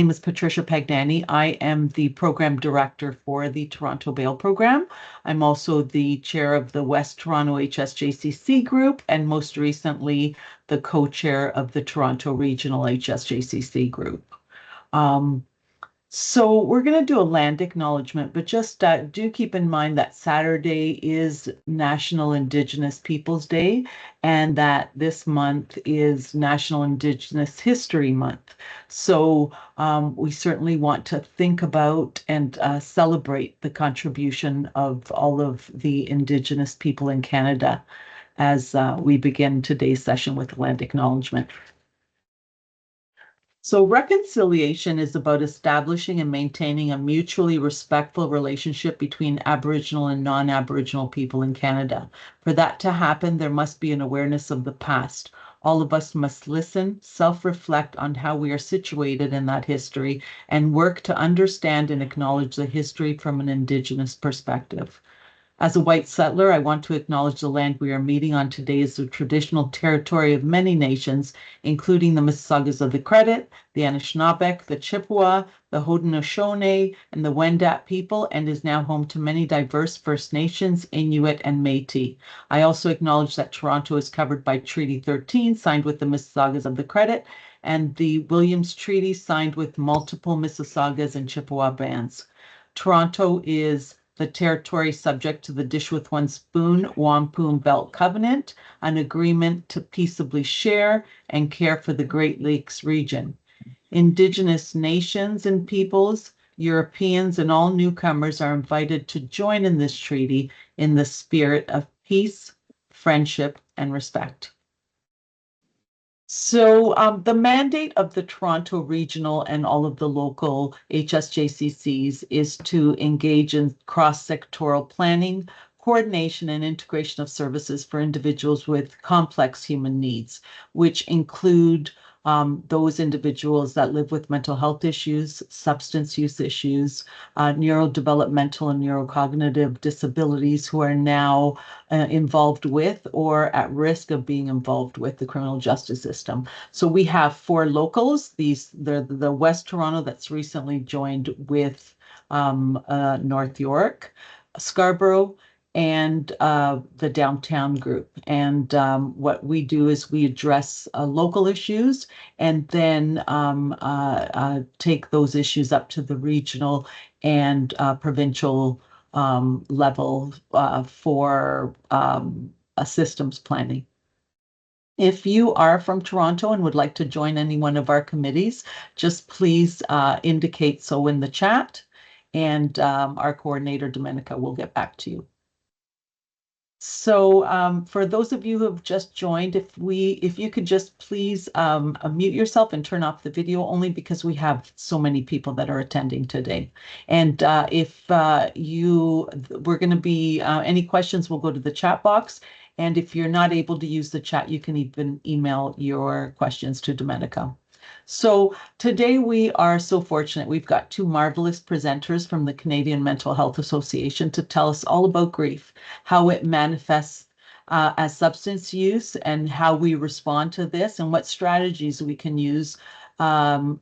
name is Patricia Pagnani. I am the program director for the Toronto Bail program. I'm also the chair of the West Toronto HSJCC group, and most recently, the co-chair of the Toronto Regional HSJCC group. So we're going to do a land acknowledgement, but just do keep in mind that Saturday is National Indigenous Peoples Day and that this month is National Indigenous History Month. So we certainly want to think about and celebrate the contribution of all of the Indigenous people in Canada as we begin today's session with land acknowledgement. So reconciliation is about establishing and maintaining a mutually respectful relationship between Aboriginal and non-Aboriginal people in Canada. For that to happen, there must be an awareness of the past. All of us must listen, self-reflect on how we are situated in that history, and work to understand and acknowledge the history from an Indigenous perspective. As a white settler, I want to acknowledge the land we are meeting on today is the traditional territory of many nations, including the Mississaugas of the Credit, the Anishinaabeg, the Chippewa, the Haudenosaunee, and the Wendat people, and is now home to many diverse First Nations, Inuit, and Métis. I also acknowledge that Toronto is covered by Treaty 13, signed with the Mississaugas of the Credit, and the Williams Treaty, signed with multiple Mississaugas and Chippewa bands. Toronto is the territory subject to the Dish with One Spoon Wampum Belt Covenant, an agreement to peaceably share and care for the Great Lakes region. Indigenous nations and peoples, Europeans, and all newcomers are invited to join in this treaty in the spirit of peace, friendship, and respect. So the mandate of the Toronto Regional and all of the local HSJCCs is to engage in cross-sectoral planning, coordination, and integration of services for individuals with complex human needs, which include those individuals that live with mental health issues, substance use issues, neurodevelopmental and neurocognitive disabilities who are now involved with or at risk of being involved with the criminal justice system. So we have 4 locals. They're the West Toronto that's recently joined with North York, Scarborough, and the downtown group. And what we do is we address local issues and then take those issues up to the regional and provincial level for a systems planning. If you are from Toronto and would like to join any one of our committees, just please indicate so in the chat, and our coordinator, Domenica, will get back to you. So for those of you who have just joined, if you could just please mute yourself and turn off the video, only because we have so many people that are attending today. And if we're going to be, any questions will go to the chat box. And if you're not able to use the chat, you can even email your questions to Domenica. So today we are so fortunate. We've got 2 marvelous presenters from the Canadian Mental Health Association to tell us all about grief, how it manifests as substance use and how we respond to this and what strategies we can use to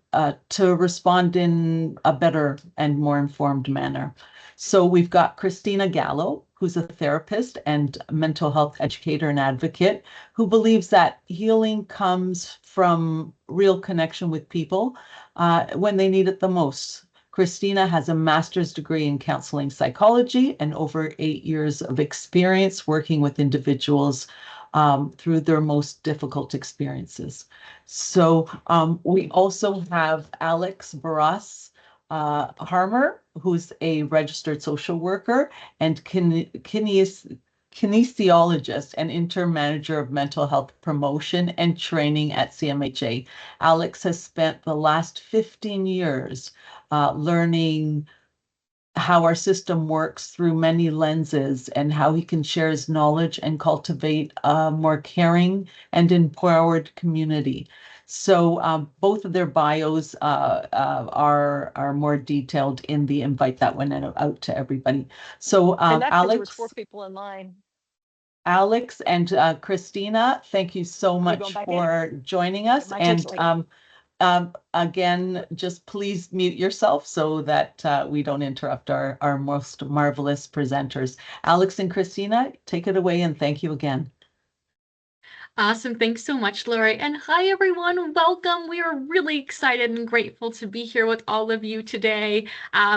respond in a better and more informed manner. So we've got Christina Gallo, who's a therapist and mental health educator and advocate, who believes that healing comes from real connection with people when they need it the most. Christina has a master's degree in counseling psychology and over 8 years of experience working with individuals through their most difficult experiences. So we also have Alex Barras Harmer, who's a registered social worker and kinesiologist and interim manager of mental health promotion and training at CMHA. Alex has spent the last 15 years learning how our system works through many lenses and how he can share his knowledge and cultivate a more caring and empowered community. So both of their bios are more detailed in the invite that went out to everybody. So Alex, there's 4 people in line. Alex and Christina, thank you so much for joining us. And again, just please mute yourself so that we don't interrupt our most marvelous presenters. Alex and Christina, take it away, and thank you again. Awesome. Thanks so much, Lori. And hi, everyone. Welcome. We are really excited and grateful to be here with all of you today.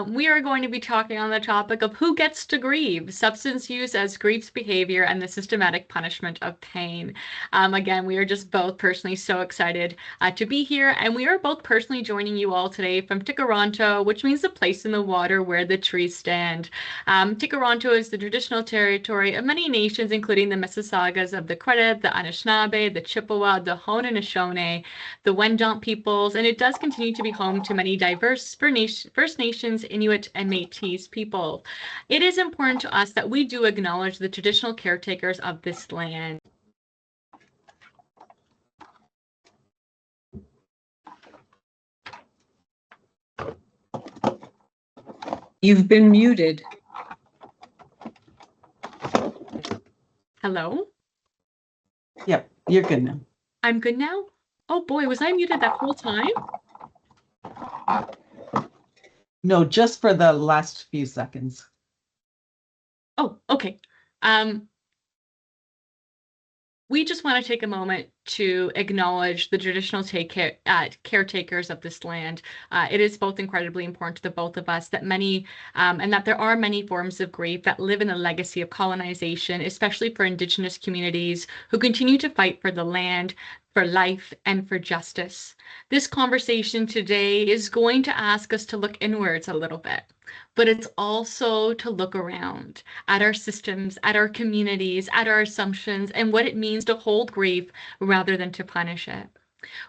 We are going to be talking on the topic of who gets to grieve, substance use as grief's behavior, and the systematic punishment of pain. Again, we are just both personally so excited to be here. And we are both personally joining you all today from Tikaranto, which means the place in the water where the trees stand. Tikaranto is the traditional territory of many nations, including the Mississaugas of the Credit, the Anishinaabe, the Chippewa, the Haudenosaunee, the Wendat peoples, and it does continue to be home to many diverse First Nations, Inuit, and Métis people. It is important to us that we do acknowledge the traditional caretakers of this land. You've been muted. Hello? Yep, you're good now. I'm good now? Oh boy, was I muted that whole time? No, just for the last few seconds. Oh, okay. We just want to take a moment to acknowledge the traditional caretakers of this land. It is both incredibly important to the both of us that and that there are many forms of grief that live in the legacy of colonization, especially for Indigenous communities who continue to fight for the land, for life, and for justice. This conversation today is going to ask us to look inwards a little bit, but it's also to look around at our systems, at our communities, at our assumptions, and what it means to hold grief rather than to punish it.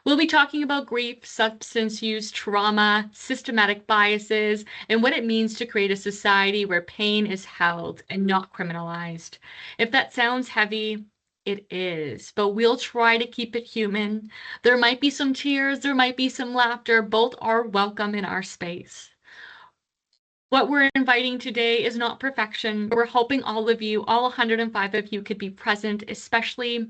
We'll be talking about grief, substance use, trauma, systematic biases, and what it means to create a society where pain is held and not criminalized. If that sounds heavy, it is, but we'll try to keep it human. There might be some tears, there might be some laughter, both are welcome in our space. What we're inviting today is not perfection. We're hoping all of you, all 105 of you, could be present, especially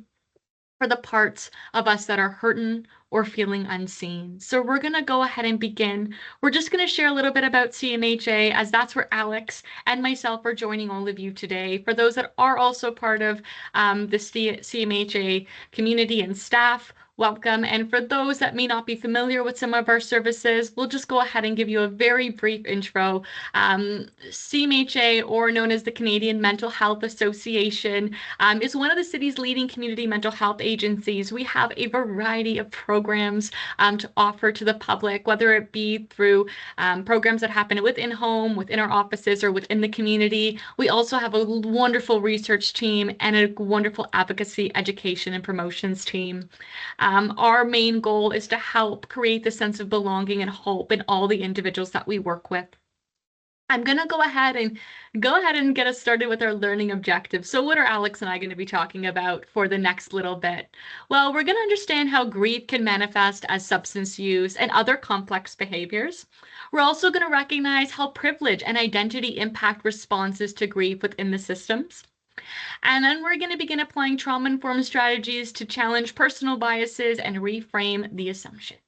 for the parts of us that are hurting or feeling unseen. So we're going to go ahead and begin. We're just going to share a little bit about CMHA, as that's where Alex and myself are joining all of you today. For those that are also part of the CMHA community and staff, welcome. And for those that may not be familiar with some of our services, we'll just go ahead and give you a very brief intro. CMHA, or known as the Canadian Mental Health Association, is one of the city's leading community mental health agencies. We have a variety of programs to offer to the public, whether it be through programs that happen within home, within our offices, or within the community. We also have a wonderful research team and a wonderful advocacy, education, and promotions team. Our main goal is to help create the sense of belonging and hope in all the individuals that we work with. I'm going to go ahead and get us started with our learning objectives. So what are Alex and I going to be talking about for the next little bit? Well, we're going to understand how grief can manifest as substance use and other complex behaviors. We're also going to recognize how privilege and identity impact responses to grief within the systems. And then we're going to begin applying trauma-informed strategies to challenge personal biases and reframe the assumptions.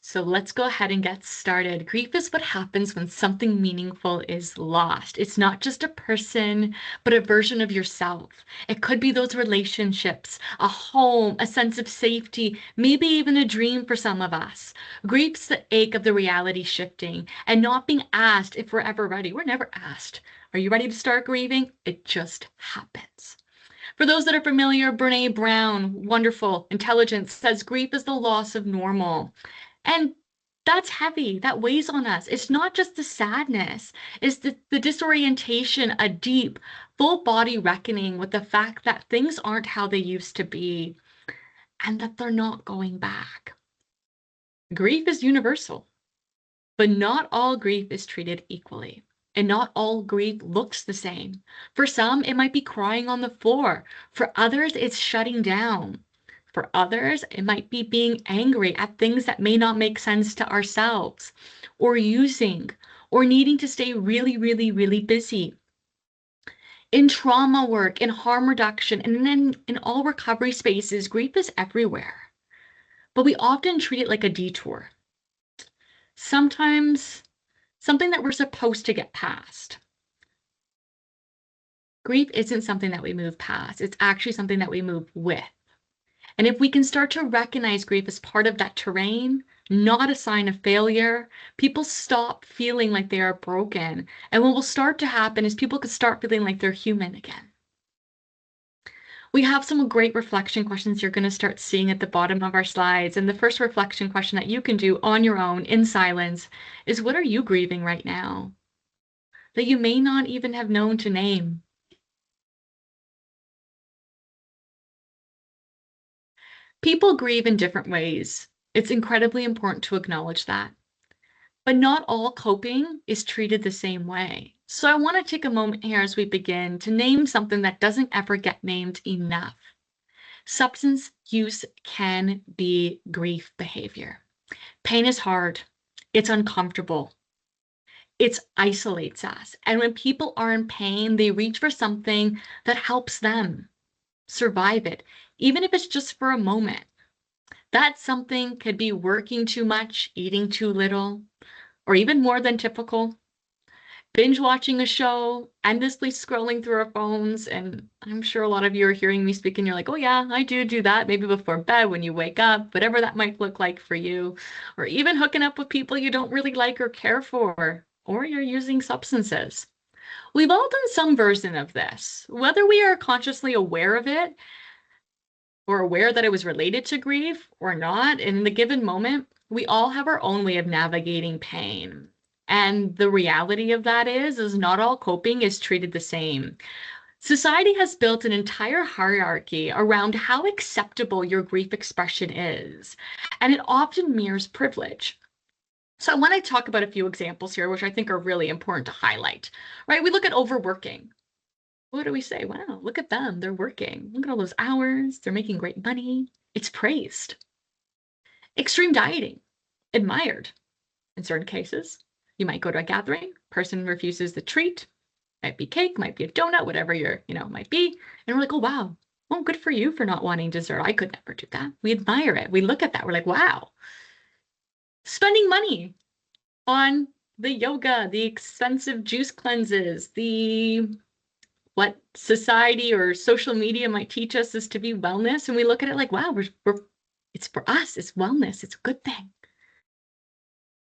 So let's go ahead and get started. Grief is what happens when something meaningful is lost. It's not just a person, but a version of yourself. It could be those relationships, a home, a sense of safety, maybe even a dream for some of us. Grief's the ache of the reality shifting and not being asked if we're ever ready. We're never asked. Are you ready to start grieving? It just happens. For those that are familiar, Brene Brown, wonderful, intelligent, says grief is the loss of normal. And that's heavy. That weighs on us. It's not just the sadness. It's the disorientation, a deep, full body reckoning with the fact that things aren't how they used to be and that they're not going back. Grief is universal, but not all grief is treated equally. And not all grief looks the same. For some, it might be crying on the floor. For others, it's shutting down. For others, it might be being angry at things that may not make sense to ourselves, or using, or needing to stay really, really, really busy. In trauma work, in harm reduction, and in all recovery spaces, grief is everywhere. but we often treat it like a detour. Sometimes something that we're supposed to get past. Grief isn't something that we move past. It's actually something that we move with. And if we can start to recognize grief as part of that terrain, not a sign of failure, people stop feeling like they are broken. And what will start to happen is people could start feeling like they're human again. We have some great reflection questions you're going to start seeing at the bottom of our slides. And the first reflection question that you can do on your own in silence is, what are you grieving right now that you may not even have known to name? People grieve in different ways. It's incredibly important to acknowledge that. But not all coping is treated the same way. So I want to take a moment here as we begin to name something that doesn't ever get named enough. Substance use can be grief behavior. Pain is hard. It's uncomfortable. It isolates us. And when people are in pain, they reach for something that helps them survive it, even if it's just for a moment. That something could be working too much, eating too little, or even more than typical, binge watching a show, endlessly scrolling through our phones. And I'm sure a lot of you are hearing me speak and you're like, oh yeah, I do that, maybe before bed, when you wake up, whatever that might look like for you, or even hooking up with people you don't really like or care for, or you're using substances. We've all done some version of this, whether we are consciously aware of it or aware that it was related to grief or not. In the given moment, we all have our own way of navigating pain. And the reality of that is not all coping is treated the same. Society has built an entire hierarchy around how acceptable your grief expression is, and it often mirrors privilege. So I want to talk about a few examples here, which I think are really important to highlight, right? We look at overworking. What do we say? Wow, look at them. They're working. Look at all those hours. They're making great money. It's praised. Extreme dieting, admired. In certain cases, you might go to a gathering, person refuses the treat, might be cake, might be a donut, whatever might be. And we're like, oh, wow, well, good for you for not wanting dessert. I could never do that. We admire it. We look at that. We're like, wow. Spending money on the yoga, the expensive juice cleanses, what society or social media might teach us is to be wellness. And we look at it like, wow, it's for us, it's wellness, it's a good thing.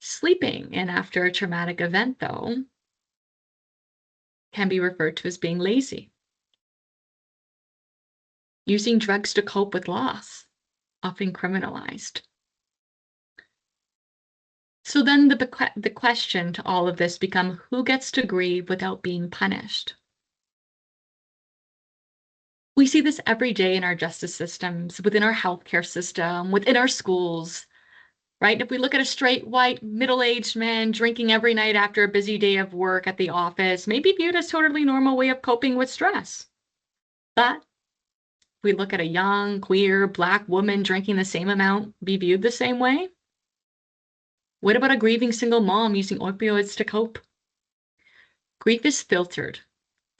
Sleeping in after a traumatic event, though, can be referred to as being lazy. Using drugs to cope with loss, often criminalized. So then the question to all of this becomes, who gets to grieve without being punished? We see this every day in our justice systems, within our healthcare system, within our schools, right? If we look at a straight, white, middle-aged man drinking every night after a busy day of work at the office, may be viewed as totally normal way of coping with stress. But if we look at a young, queer, Black woman drinking the same amount, be viewed the same way? What about a grieving single mom using opioids to cope? Grief is filtered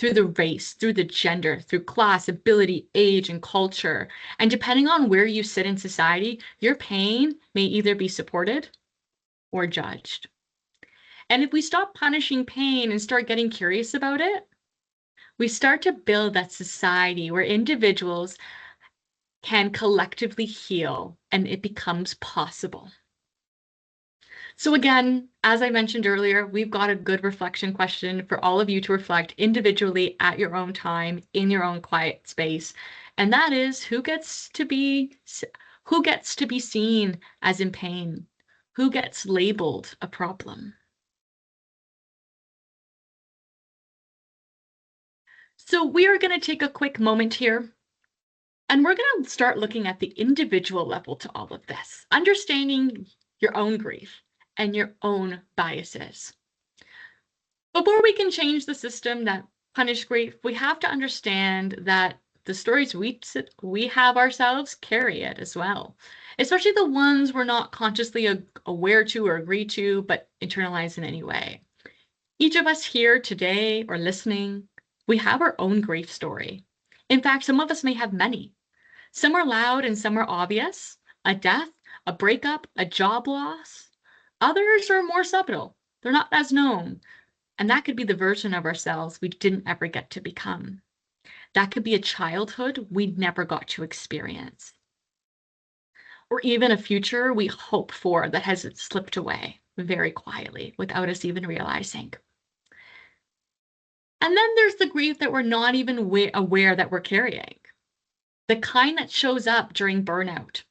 through the race, through the gender, through class, ability, age, and culture. And depending on where you sit in society, your pain may either be supported or judged. And if we stop punishing pain and start getting curious about it, we start to build that society where individuals can collectively heal and it becomes possible. So again, as I mentioned earlier, we've got a good reflection question for all of you to reflect individually at your own time, in your own quiet space. And that is, who gets to be seen as in pain? Who gets labeled a problem? So we are going to take a quick moment here, and we're going to start looking at the individual level to all of this, understanding your own grief and your own biases. Before we can change the system that punish grief, we have to understand that the stories we have ourselves carry it as well, especially the ones we're not consciously aware to or agree to, but internalize in any way. Each of us here today or listening, we have our own grief story. In fact, some of us may have many. Some are loud and some are obvious, a death, a breakup, a job loss. Others are more subtle. They're not as known. And that could be the version of ourselves we didn't ever get to become. That could be a childhood we never got to experience. Or even a future we hope for that has slipped away very quietly without us even realizing. And then there's the grief that we're not even aware that we're carrying. The kind that shows up during burnout,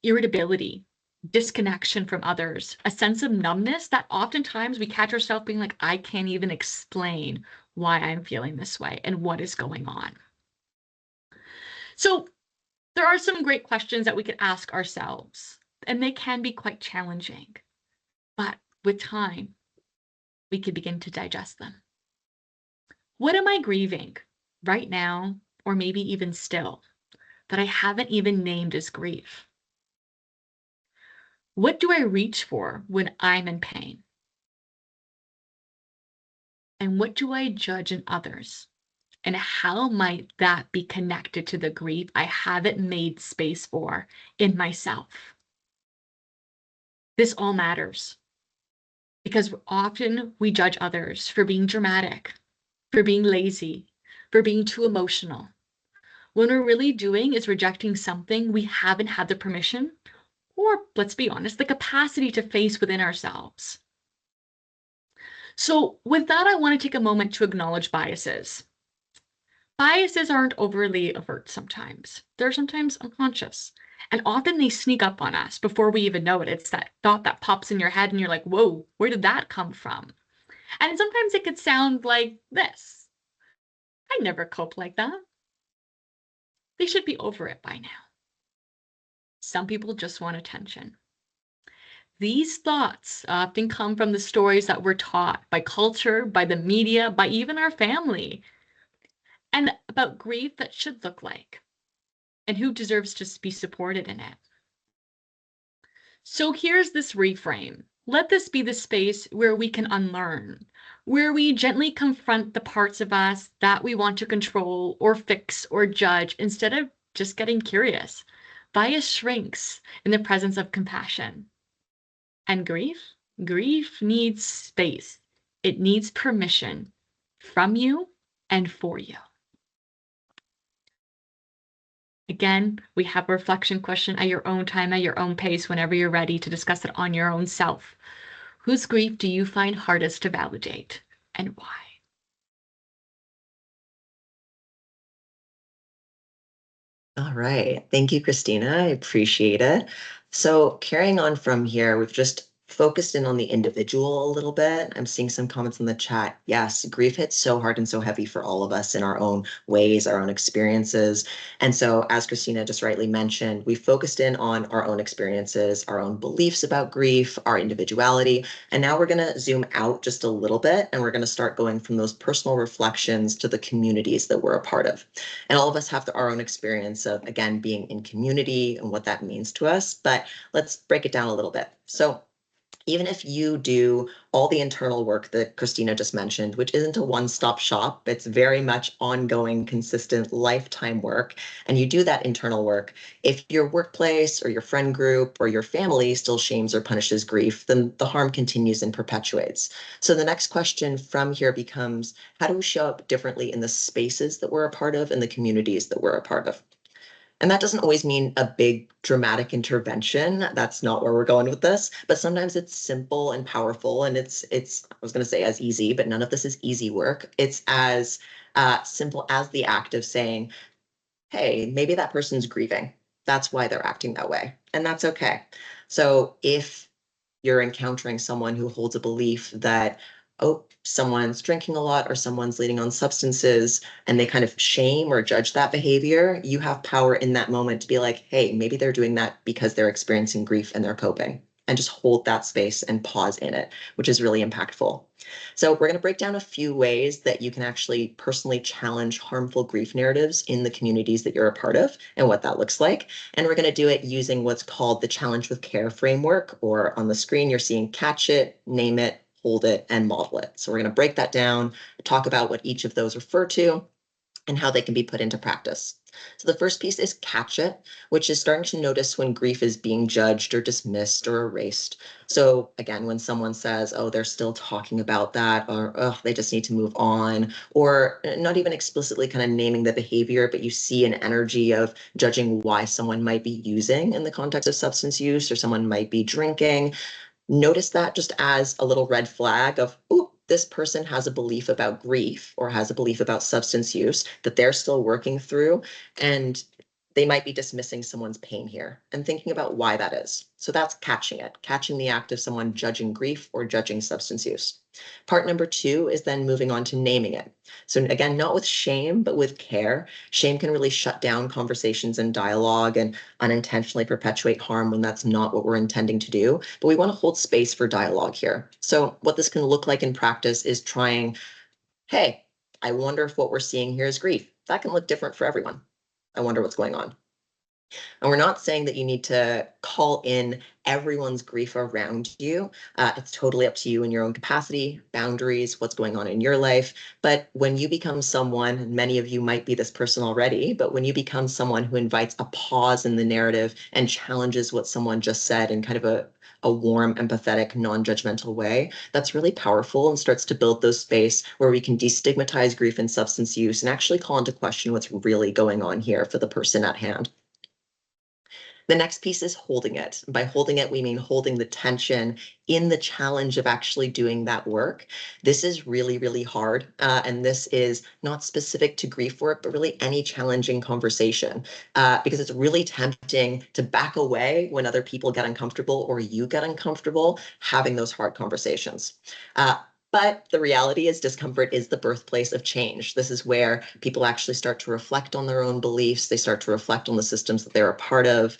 irritability, disconnection from others, a sense of numbness that oftentimes we catch ourselves being like, I can't even explain why I'm feeling this way and what is going on. So there are some great questions that we could ask ourselves, and they can be quite challenging. But with time, we can begin to digest them. What am I grieving right now, or maybe even still, that I haven't even named as grief? What do I reach for when I'm in pain? And what do I judge in others? And how might that be connected to the grief I haven't made space for in myself? This all matters because often we judge others for being dramatic, for being lazy, for being too emotional. When we're really doing is rejecting something we haven't had the permission, or let's be honest, the capacity to face within ourselves. So with that, I want to take a moment to acknowledge biases. Biases aren't overly overt sometimes. They're sometimes unconscious. And often they sneak up on us before we even know it. It's that thought that pops in your head and you're like, whoa, where did that come from? And sometimes it could sound like this. I never cope like that. They should be over it by now. Some people just want attention. These thoughts often come from the stories that we're taught by culture, by the media, by even our family, and about grief that should look like, and who deserves to be supported in it. So here's this reframe. Let this be the space where we can unlearn, where we gently confront the parts of us that we want to control or fix or judge instead of just getting curious. Bias shrinks in the presence of compassion. And grief needs space. It needs permission from you and for you. Again, we have a reflection question at your own time, at your own pace, whenever you're ready to discuss it on your own self. Whose grief do you find hardest to validate and why? All right. Thank you, Christina. I appreciate it. So carrying on from here, we've just focused in on the individual a little bit. I'm seeing some comments in the chat. Yes, grief hits so hard and so heavy for all of us in our own ways, our own experiences. And so, as Christina just rightly mentioned, we focused in on our own experiences, our own beliefs about grief, our individuality. And now we're going to zoom out just a little bit, and we're going to start going from those personal reflections to the communities that we're a part of. And all of us have our own experience of, again, being in community and what that means to us. But let's break it down a little bit. So even if you do all the internal work that Christina just mentioned, which isn't a one-stop shop, it's very much ongoing, consistent, lifetime work, and you do that internal work, if your workplace or your friend group or your family still shames or punishes grief, then the harm continues and perpetuates. So the next question from here becomes, how do we show up differently in the spaces that we're a part of and the communities that we're a part of? And that doesn't always mean a big dramatic intervention. That's not where we're going with this, but sometimes it's simple and powerful. And it's I was going to say as easy, but none of this is easy work. It's as simple as the act of saying, hey, maybe that person's grieving. That's why they're acting that way. And that's okay. So if you're encountering someone who holds a belief that, oh, someone's drinking a lot or someone's leaning on substances, and they kind of shame or judge that behavior, you have power in that moment to be like, hey, maybe they're doing that because they're experiencing grief and they're coping, and just hold that space and pause in it, which is really impactful. So we're going to break down a few ways that you can actually personally challenge harmful grief narratives in the communities that you're a part of and what that looks like. And we're going to do it using what's called the Challenge with Care framework, or on the screen, you're seeing catch it, name it, hold it, and model it. So we're going to break that down, talk about what each of those refer to, and how they can be put into practice. So the first piece is catch it, which is starting to notice when grief is being judged or dismissed or erased. So again, when someone says, oh, they're still talking about that, or oh, they just need to move on, or not even explicitly kind of naming the behavior, but you see an energy of judging why someone might be using in the context of substance use, or someone might be drinking. Notice that just as a little red flag of, ooh, this person has a belief about grief or has a belief about substance use that they're still working through, and they might be dismissing someone's pain here and thinking about why that is. So that's catching it, catching the act of someone judging grief or judging substance use. Part number 2 is then moving on to naming it. So again, not with shame, but with care. Shame can really shut down conversations and dialogue and unintentionally perpetuate harm when that's not what we're intending to do. But we want to hold space for dialogue here. So what this can look like in practice is trying, hey, I wonder if what we're seeing here is grief. That can look different for everyone. I wonder what's going on. And we're not saying that you need to call in everyone's grief around you. It's totally up to you in your own capacity, boundaries, what's going on in your life. But when you become someone, and many of you might be this person already, but when you become someone who invites a pause in the narrative and challenges what someone just said in kind of a warm, empathetic, non-judgmental way, that's really powerful and starts to build those space where we can destigmatize grief and substance use and actually call into question what's really going on here for the person at hand. The next piece is holding it. By holding it, we mean holding the tension in the challenge of actually doing that work. This is really, really hard. And this is not specific to grief work, but really any challenging conversation, because it's really tempting to back away when other people get uncomfortable or you get uncomfortable having those hard conversations. But the reality is discomfort is the birthplace of change. This is where people actually start to reflect on their own beliefs. They start to reflect on the systems that they're a part of,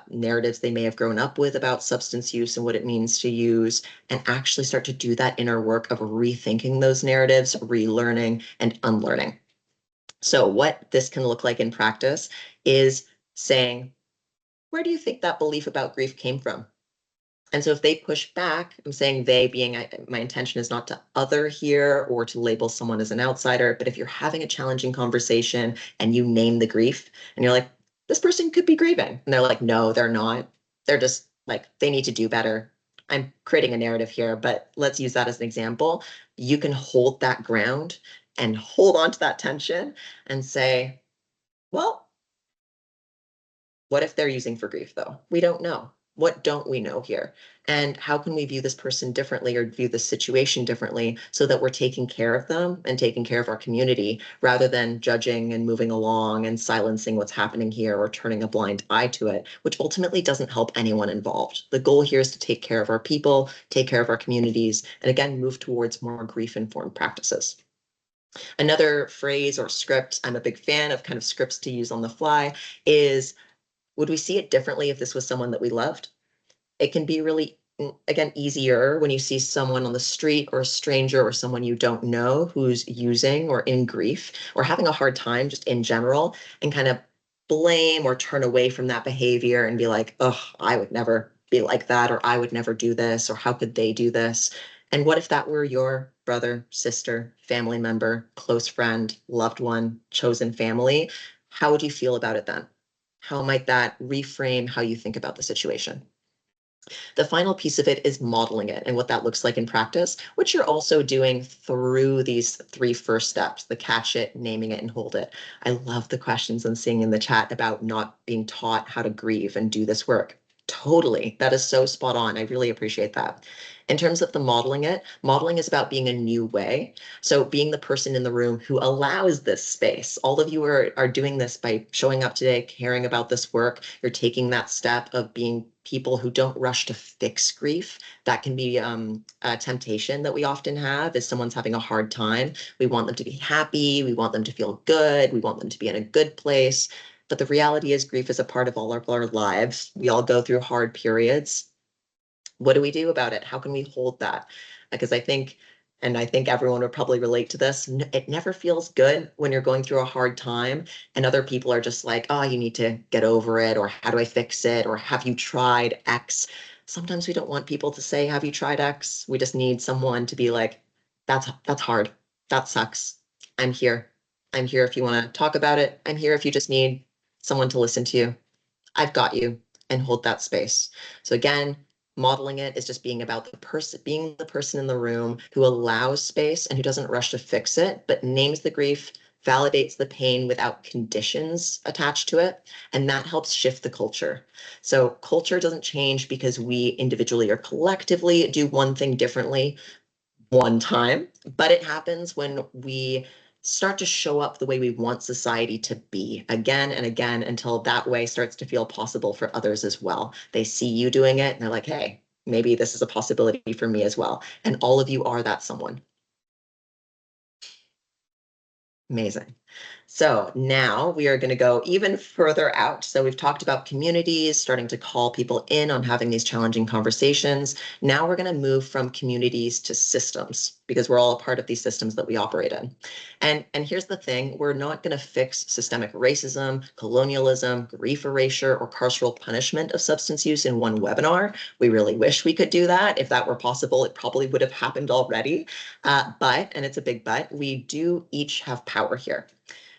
narratives they may have grown up with about substance use and what it means to use, and actually start to do that inner work of rethinking those narratives, relearning and unlearning. So what this can look like in practice is saying, where do you think that belief about grief came from? And so if they push back, I'm saying they being, my intention is not to other here or to label someone as an outsider, but if you're having a challenging conversation and you name the grief and you're like, this person could be grieving. And they're like, no, they're not. They're just like, they need to do better. I'm creating a narrative here, but let's use that as an example. You can hold that ground and hold on to that tension and say, well, what if they're using for grief though? We don't know. What don't we know here? And how can we view this person differently or view the situation differently so that we're taking care of them and taking care of our community rather than judging and moving along and silencing what's happening here or turning a blind eye to it, which ultimately doesn't help anyone involved. The goal here is to take care of our people, take care of our communities, and again, move towards more grief-informed practices. Another phrase or script, I'm a big fan of kind of scripts to use on the fly, is would we see it differently if this was someone that we loved? It can be really, again, easier when you see someone on the street or a stranger or someone you don't know who's using or in grief or having a hard time just in general and kind of blame or turn away from that behavior and be like, oh, I would never be like that, or I would never do this, or how could they do this? And what if that were your brother, sister, family member, close friend, loved one, chosen family? How would you feel about it then? How might that reframe how you think about the situation? The final piece of it is modeling it and what that looks like in practice, which you're also doing through these 3 first steps, the catch it, naming it, and hold it. I love the questions I'm seeing in the chat about not being taught how to grieve and do this work. Totally. That is so spot on. I really appreciate that. In terms of the modeling it, modeling is about being a new way. So being the person in the room who allows this space. All of you are doing this by showing up today, caring about this work. You're taking that step of being people who don't rush to fix grief. That can be a temptation that we often have is someone's having a hard time. We want them to be happy. We want them to feel good. We want them to be in a good place. But the reality is grief is a part of all of our lives. We all go through hard periods. What do we do about it? How can we hold that? Because I think everyone would probably relate to this. It never feels good when you're going through a hard time and other people are just like, oh, you need to get over it, or how do I fix it? Or have you tried X? Sometimes we don't want people to say, have you tried X? We just need someone to be like, that's hard. That sucks. I'm here. I'm here if you want to talk about it. I'm here if you just need someone to listen to you. I've got you, and hold that space. So again, modeling it is just being about being the person in the room who allows space and who doesn't rush to fix it, but names the grief, validates the pain without conditions attached to it. And that helps shift the culture. So culture doesn't change because we individually or collectively do one thing differently one time, but it happens when we start to show up the way we want society to be again and again until that way starts to feel possible for others as well. They see you doing it and they're like, hey, maybe this is a possibility for me as well. And all of you are that someone. Amazing. So now we are going to go even further out. So we've talked about communities, starting to call people in on having these challenging conversations. Now we're going to move from communities to systems because we're all a part of these systems that we operate in. And here's the thing, we're not going to fix systemic racism, colonialism, grief erasure, or carceral punishment of substance use in one webinar. We really wish we could do that. If that were possible, it probably would have happened already. But, and it's a big but, we do each have power here.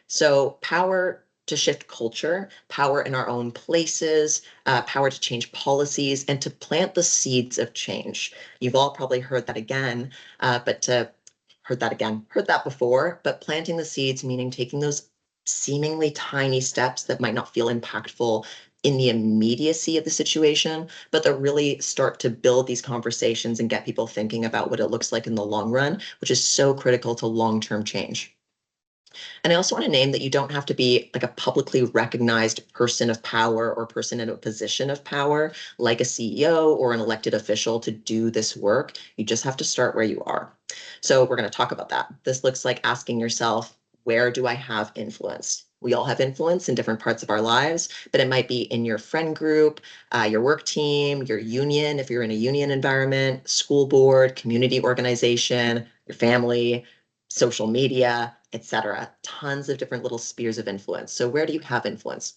So power to shift culture, power in our own places, power to change policies, and to plant the seeds of change. You've all probably heard that again, heard that before, but planting the seeds, meaning taking those seemingly tiny steps that might not feel impactful in the immediacy of the situation, but that really start to build these conversations and get people thinking about what it looks like in the long run, which is so critical to long-term change. And I also want to name that you don't have to be like a publicly recognized person of power or person in a position of power, like a CEO or an elected official to do this work. You just have to start where you are. So we're going to talk about that. This looks like asking yourself, where do I have influence? We all have influence in different parts of our lives, but it might be in your friend group, your work team, your union, if you're in a union environment, school board, community organization, your family, social media, etc. Tons of different little spheres of influence. So where do you have influence?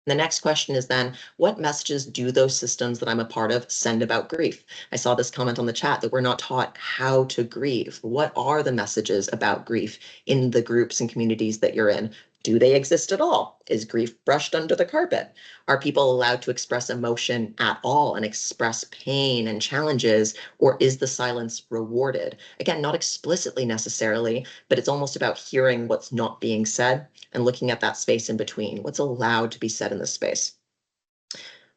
The next question is then, what messages do those systems that I'm a part of send about grief? I saw this comment on the chat that we're not taught how to grieve. What are the messages about grief in the groups and communities that you're in? Do they exist at all? Is grief brushed under the carpet? Are people allowed to express emotion at all and express pain and challenges, or is the silence rewarded? Again, not explicitly necessarily, but it's almost about hearing what's not being said and looking at that space in between, what's allowed to be said in this space.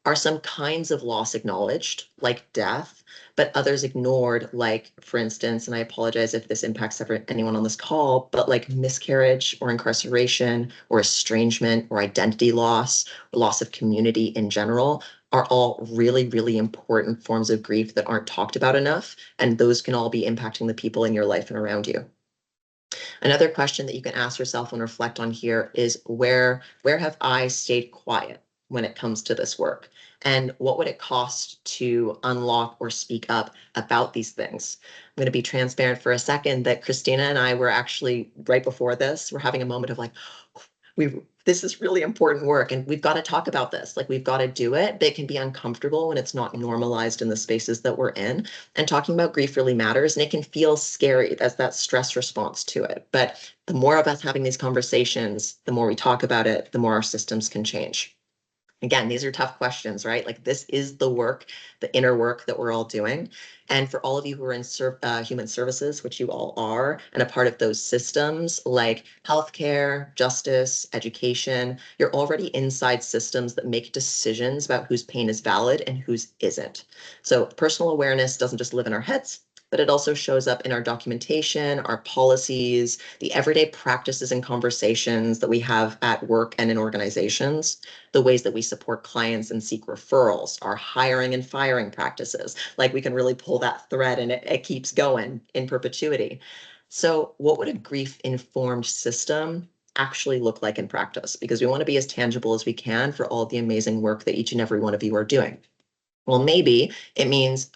Are some kinds of loss acknowledged, like death, but others ignored, like, for instance, and I apologize if this impacts anyone on this call, but like miscarriage or incarceration or estrangement or identity loss, or loss of community in general, are all really, really important forms of grief that aren't talked about enough. And those can all be impacting the people in your life and around you. Another question that you can ask yourself and reflect on here is where have I stayed quiet when it comes to this work? And what would it cost to unlock or speak up about these things? I'm going to be transparent for a second that Christina and I were actually, right before this, we're having a moment of like, this is really important work and we've got to talk about this. Like, we've got to do it, but it can be uncomfortable when it's not normalized in the spaces that we're in. And talking about grief really matters, and it can feel scary. That's that stress response to it. But the more of us having these conversations, the more we talk about it, the more our systems can change. Again, these are tough questions, right? Like, this is the work, the inner work that we're all doing. And for all of you who are in human services, which you all are, and a part of those systems like healthcare, justice, education, you're already inside systems that make decisions about whose pain is valid and whose isn't. So personal awareness doesn't just live in our heads, but it also shows up in our documentation, our policies, the everyday practices and conversations that we have at work and in organizations, the ways that we support clients and seek referrals, our hiring and firing practices. Like, we can really pull that thread and it keeps going in perpetuity. So what would a grief-informed system actually look like in practice? Because we want to be as tangible as we can for all the amazing work that each and every one of you are doing. Well, maybe it means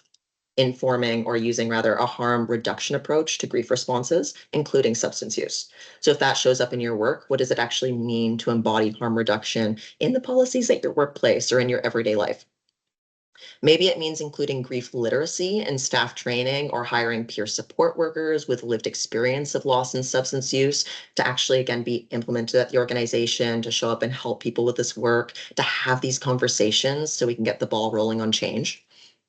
informing or using rather a harm reduction approach to grief responses, including substance use. So if that shows up in your work, what does it actually mean to embody harm reduction in the policies at your workplace or in your everyday life? Maybe it means including grief literacy in staff training or hiring peer support workers with lived experience of loss and substance use to actually, again, be implemented at the organization, to show up and help people with this work, to have these conversations so we can get the ball rolling on change.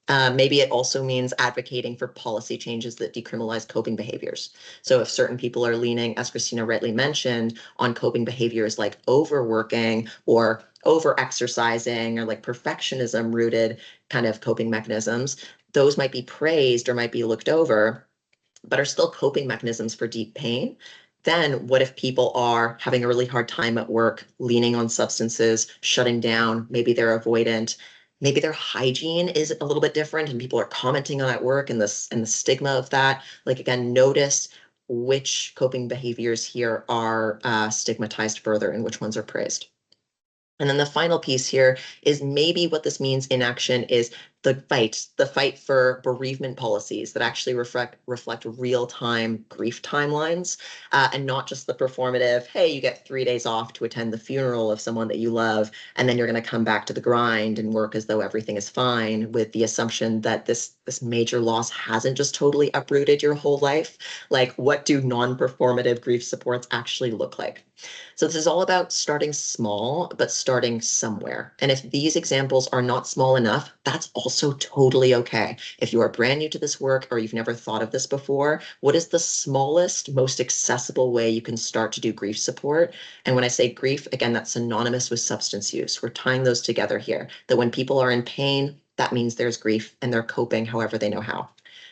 Maybe it also means advocating for policy changes that decriminalize coping behaviors. So if certain people are leaning, as Christina rightly mentioned, on coping behaviors like overworking or over-exercising or like perfectionism rooted kind of coping mechanisms, those might be praised or might be looked over, but are still coping mechanisms for deep pain. Then what if people are having a really hard time at work, leaning on substances, shutting down, maybe they're avoidant, maybe their hygiene is a little bit different and people are commenting on at work and the stigma of that. Like, again, notice which coping behaviors here are stigmatized further and which ones are praised. And then the final piece here is maybe what this means in action is the fight for bereavement policies that actually reflect real-time grief timelines, and not just the performative, hey, you get 3 days off to attend the funeral of someone that you love, and then you're going to come back to the grind and work as though everything is fine, with the assumption that this major loss hasn't just totally uprooted your whole life. Like, what do non-performative grief supports actually look like? So this is all about starting small, but starting somewhere. And if these examples are not small enough, that's also totally okay. If you are brand new to this work or you've never thought of this before, what is the smallest, most accessible way you can start to do grief support? And when I say grief, again, that's synonymous with substance use. We're tying those together here, that when people are in pain, that means there's grief and they're coping however they know how.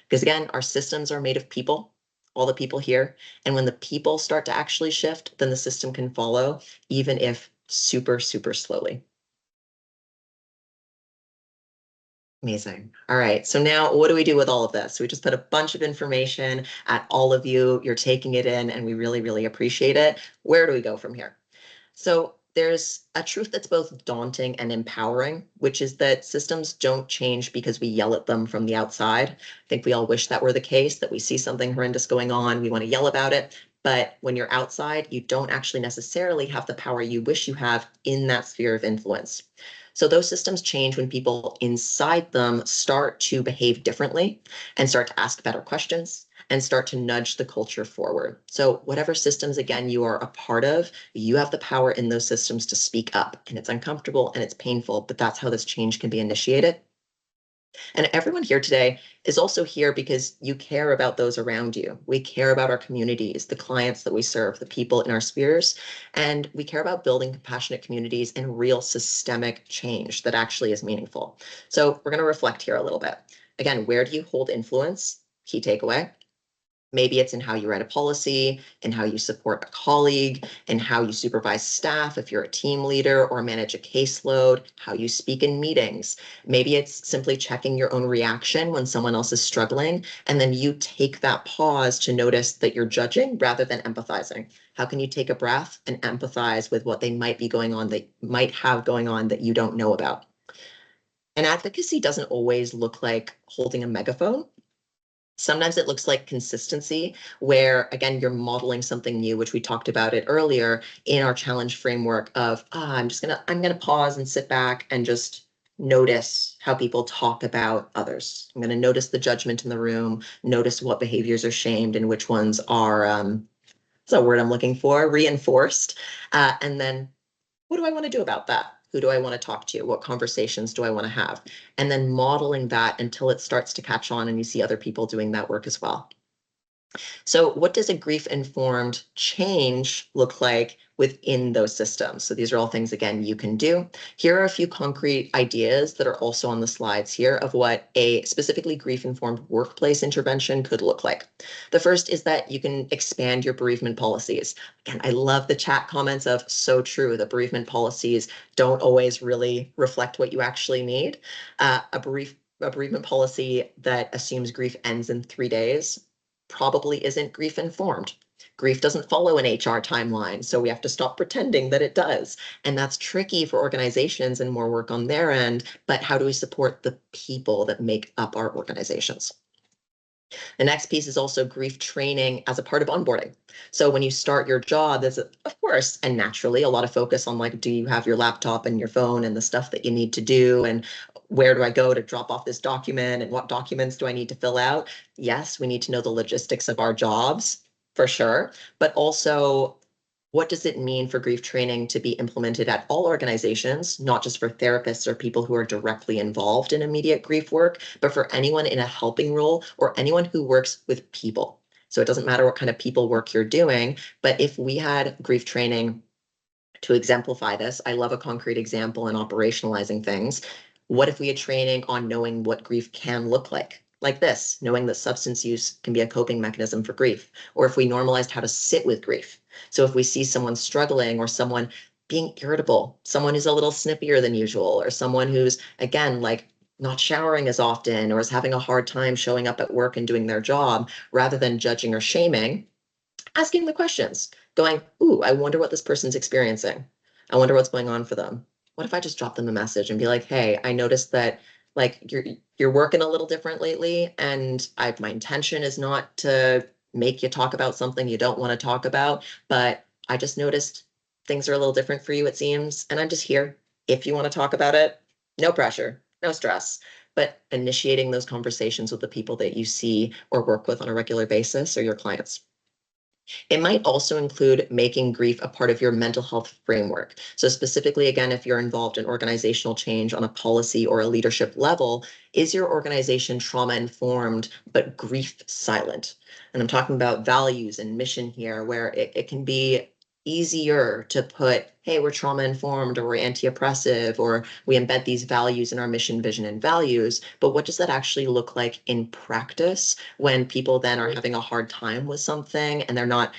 Because again, our systems are made of people, all the people here. And when the people start to actually shift, then the system can follow, even if super, super slowly. Amazing. All right. So now what do we do with all of this? We just put a bunch of information at all of you. You're taking it in and we really, really appreciate it. Where do we go from here? So there's a truth that's both daunting and empowering, which is that systems don't change because we yell at them from the outside. I think we all wish that were the case, that we see something horrendous going on, we want to yell about it. But when you're outside, you don't actually necessarily have the power you wish you have in that sphere of influence. So those systems change when people inside them start to behave differently and start to ask better questions and start to nudge the culture forward. So whatever systems, again, you are a part of, you have the power in those systems to speak up. And it's uncomfortable and it's painful, but that's how this change can be initiated. And everyone here today is also here because you care about those around you. We care about our communities, the clients that we serve, the people in our spheres, and we care about building compassionate communities and real systemic change that actually is meaningful. So we're going to reflect here a little bit. Again, where do you hold influence? Key takeaway. Maybe it's in how you write a policy, in how you support a colleague, in how you supervise staff if you're a team leader or manage a caseload, how you speak in meetings. Maybe it's simply checking your own reaction when someone else is struggling, and then you take that pause to notice that you're judging rather than empathizing. How can you take a breath and empathize with what they might be going on, that might have going on that you don't know about? And advocacy doesn't always look like holding a megaphone. Sometimes it looks like consistency, where again, you're modeling something new, which we talked about it earlier in our challenge framework of, I'm gonna pause and sit back and just notice how people talk about others. I'm gonna notice the judgment in the room, notice what behaviors are shamed and which ones are, what's a word I'm looking for, reinforced. And then what do I want to do about that? Who do I want to talk to? What conversations do I want to have? And then modeling that until it starts to catch on and you see other people doing that work as well. So what does a grief-informed change look like within those systems? So these are all things, again, you can do. Here are a few concrete ideas that are also on the slides here of what a specifically grief-informed workplace intervention could look like. The first is that you can expand your bereavement policies. Again, I love the chat comments of so true. The bereavement policies don't always really reflect what you actually need. A bereavement policy that assumes grief ends in 3 days probably isn't grief informed. Grief doesn't follow an HR timeline, so we have to stop pretending that it does. And that's tricky for organizations and more work on their end, but how do we support the people that make up our organizations? The next piece is also grief training as a part of onboarding. So when you start your job, there's, of course, and naturally, a lot of focus on like, do you have your laptop and your phone and the stuff that you need to do? And where do I go to drop off this document? And what documents do I need to fill out? Yes, we need to know the logistics of our jobs for sure, but also what does it mean for grief training to be implemented at all organizations, not just for therapists or people who are directly involved in immediate grief work, but for anyone in a helping role or anyone who works with people? So it doesn't matter what kind of people work you're doing, but if we had grief training to exemplify this, I love a concrete example in operationalizing things. What if we had training on knowing what grief can look like this, knowing that substance use can be a coping mechanism for grief, or if we normalized how to sit with grief. So if we see someone struggling or someone being irritable, someone who's a little snippier than usual, or someone who's, again, like not showering as often or is having a hard time showing up at work and doing their job, rather than judging or shaming, asking the questions, going, ooh, I wonder what this person's experiencing. I wonder what's going on for them. What if I just drop them a message and be like, hey, I noticed that like you're working a little different lately, and my intention is not to make you talk about something you don't want to talk about, but I just noticed things are a little different for you, it seems, and I'm just here. If you want to talk about it, no pressure, no stress, but initiating those conversations with the people that you see or work with on a regular basis or your clients. It might also include making grief a part of your mental health framework. So specifically, again, if you're involved in organizational change on a policy or a leadership level, is your organization trauma informed but grief silent? And I'm talking about values and mission here, where it can be easier to put, hey, we're trauma informed, or we're anti-oppressive, or we embed these values in our mission, vision, and values. But what does that actually look like in practice when people then are having a hard time with something and they're not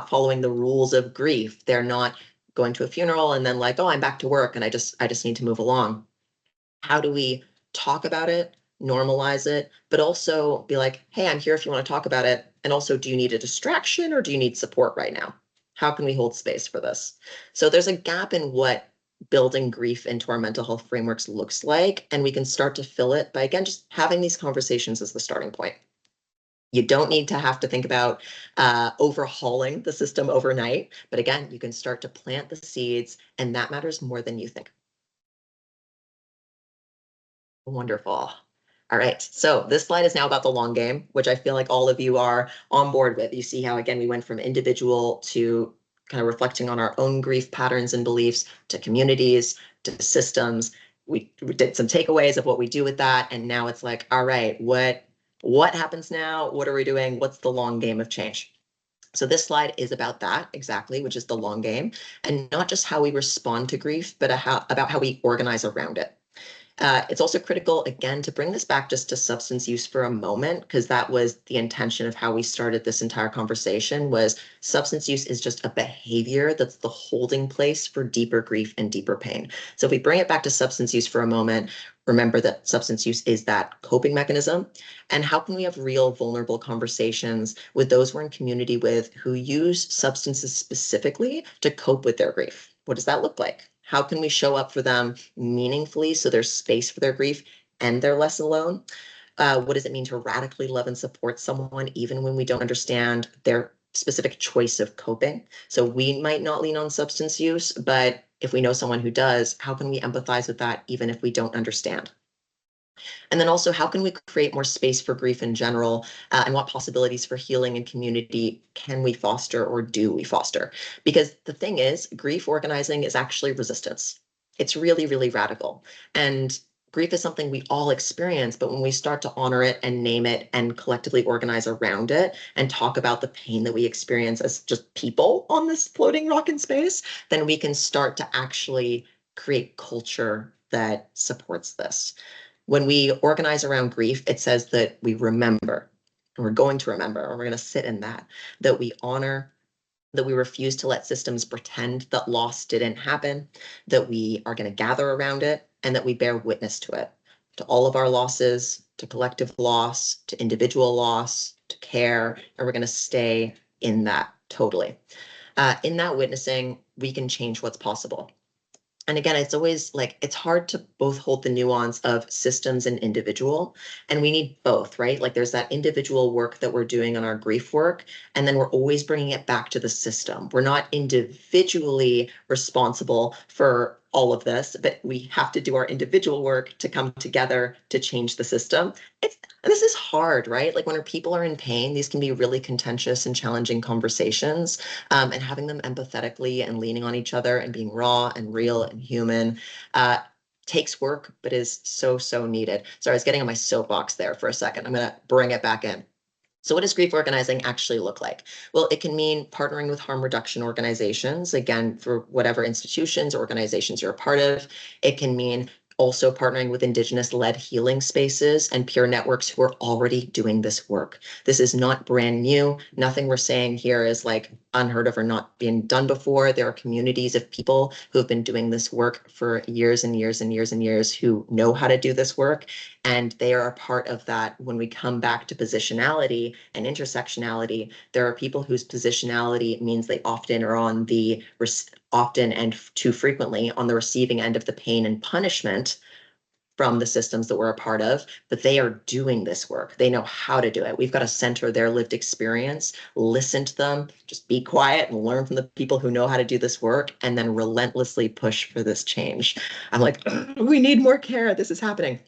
following the rules of grief? They're not going to a funeral and then like, oh, I'm back to work and I just need to move along. How do we talk about it, normalize it, but also be like, hey, I'm here if you want to talk about it. And also, do you need a distraction or do you need support right now? How can we hold space for this? So there's a gap in what building grief into our mental health frameworks looks like, and we can start to fill it by, again, just having these conversations as the starting point. You don't need to have to think about overhauling the system overnight, but again, you can start to plant the seeds, and that matters more than you think. Wonderful. All right, so this slide is now about the long game, which I feel like all of you are on board with. You see how, again, we went from individual to kind of reflecting on our own grief patterns and beliefs, to communities, to systems. We did some takeaways of what we do with that, and now it's like, all right, what happens now? What are we doing? What's the long game of change? So this slide is about that exactly, which is the long game, and not just how we respond to grief, but about how we organize around it. It's also critical, again, to bring this back just to substance use for a moment, because that was the intention of how we started this entire conversation, was substance use is just a behavior that's the holding place for deeper grief and deeper pain. So if we bring it back to substance use for a moment, remember that substance use is that coping mechanism. And how can we have real vulnerable conversations with those we're in community with who use substances specifically to cope with their grief? What does that look like? How can we show up for them meaningfully so there's space for their grief and they're less alone? What does it mean to radically love and support someone even when we don't understand their specific choice of coping? So we might not lean on substance use, but if we know someone who does, how can we empathize with that even if we don't understand? And then also, how can we create more space for grief in general, and what possibilities for healing and community can we foster or do we foster? Because the thing is, grief organizing is actually resistance. It's really, really radical. And grief is something we all experience, but when we start to honor it and name it and collectively organize around it and talk about the pain that we experience as just people on this floating rock in space, then we can start to actually create culture that supports this. When we organize around grief, it says that we remember, and we're going to remember, or we're going to sit in that we honor, that we refuse to let systems pretend that loss didn't happen, that we are going to gather around it, and that we bear witness to it, to all of our losses, to collective loss, to individual loss, to care, and we're going to stay in that totally. In that witnessing, we can change what's possible. And again, it's always like, it's hard to both hold the nuance of systems and individual. And we need both, right? Like there's that individual work that we're doing on our grief work. And then we're always bringing it back to the system. We're not individually responsible for all of this, but we have to do our individual work to come together to change the system. And this is hard, right? Like when people are in pain, these can be really contentious and challenging conversations, and having them empathetically and leaning on each other and being raw and real and human uh, takes work, but is so, so needed. Sorry, I was getting on my soapbox there for a second. I'm going to bring it back in. So what does grief organizing actually look like? Well, it can mean partnering with harm reduction organizations, again, for whatever institutions or organizations you're a part of. It can mean also partnering with Indigenous-led healing spaces and peer networks who are already doing this work. This is not brand new. Nothing we're saying here is like unheard of or not being done before. There are communities of people who have been doing this work for years and years and years and years who know how to do this work. And they are a part of that. When we come back to positionality and intersectionality, there are people whose positionality means they often are on the often and too frequently on the receiving end of the pain and punishment from the systems that we're a part of, but they are doing this work. They know how to do it. We've got to center their lived experience, listen to them, just be quiet and learn from the people who know how to do this work, and then relentlessly push for this change. I'm like, we need more care. This is happening.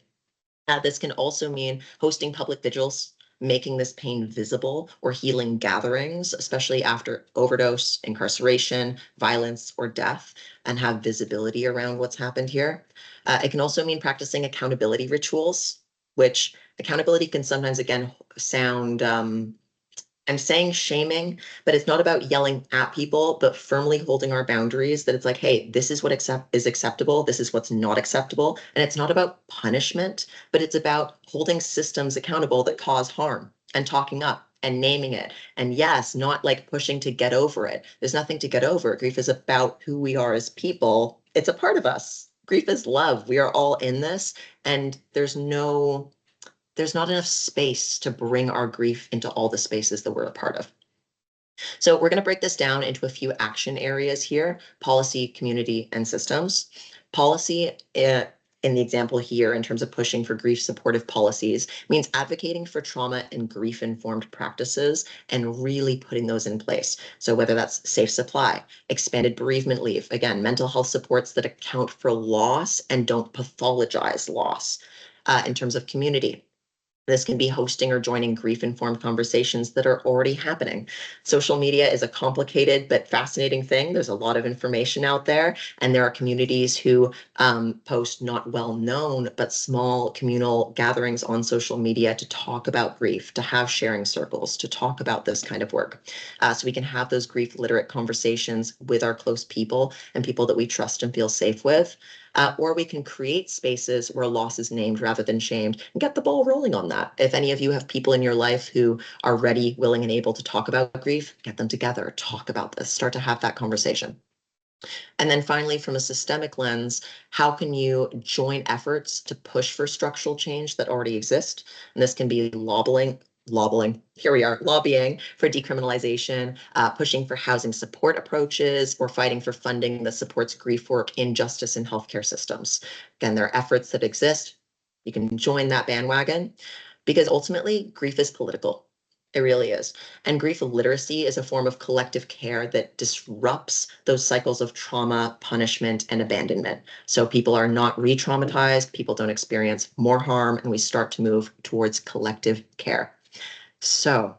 This can also mean hosting public vigils, making this pain visible, or healing gatherings, especially after overdose, incarceration, violence, or death, and have visibility around what's happened here. It can also mean practicing accountability rituals, which accountability can sometimes, again, sound I'm saying shaming, but it's not about yelling at people, but firmly holding our boundaries that it's like, hey, this is what is acceptable. This is what's not acceptable. And it's not about punishment, but it's about holding systems accountable that cause harm and talking up and naming it. And yes, not like pushing to get over it. There's nothing to get over. Grief is about who we are as people. It's a part of us. Grief is love. We are all in this, and there's not enough space to bring our grief into all the spaces that we're a part of. So we're going to break this down into a few action areas here: policy, community, and systems. Policy, in the example here, in terms of pushing for grief supportive policies, means advocating for trauma and grief informed practices and really putting those in place. So whether that's safe supply, expanded bereavement leave, again, mental health supports that account for loss and don't pathologize loss. In terms of community, this can be hosting or joining grief-informed conversations that are already happening. Social media is a complicated but fascinating thing. There's a lot of information out there, and there are communities who post not well-known but small communal gatherings on social media to talk about grief, to have sharing circles, to talk about this kind of work. So we can have those grief-literate conversations with our close people and people that we trust and feel safe with. Or we can create spaces where loss is named rather than shamed and get the ball rolling on that. If any of you have people in your life who are ready, willing, and able to talk about grief, get them together, talk about this, start to have that conversation. And then finally, from a systemic lens, how can you join efforts to push for structural change that already exist? And this can be lobbying, here we are, lobbying for decriminalization, pushing for housing support approaches, or fighting for funding that supports grief work in justice and healthcare systems. Again, there are efforts that exist. You can join that bandwagon, because ultimately grief is political. It really is. And grief literacy is a form of collective care that disrupts those cycles of trauma, punishment, and abandonment. So people are not re-traumatized, people don't experience more harm, and we start to move towards collective care. So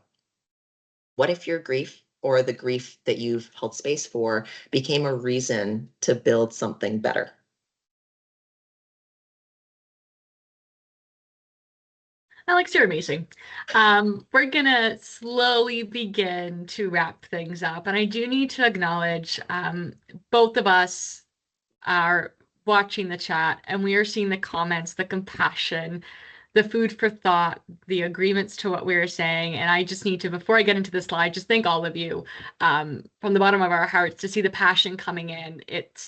what if your grief, or the grief that you've held space for, became a reason to build something better? Alex, you're amazing. We're gonna slowly begin to wrap things up, and I do need to acknowledge both of us are watching the chat, and we are seeing the comments, the compassion, the food for thought, the agreements to what we were saying. And I just need to, before I get into the slide, just thank all of you from the bottom of our hearts to see the passion coming in. It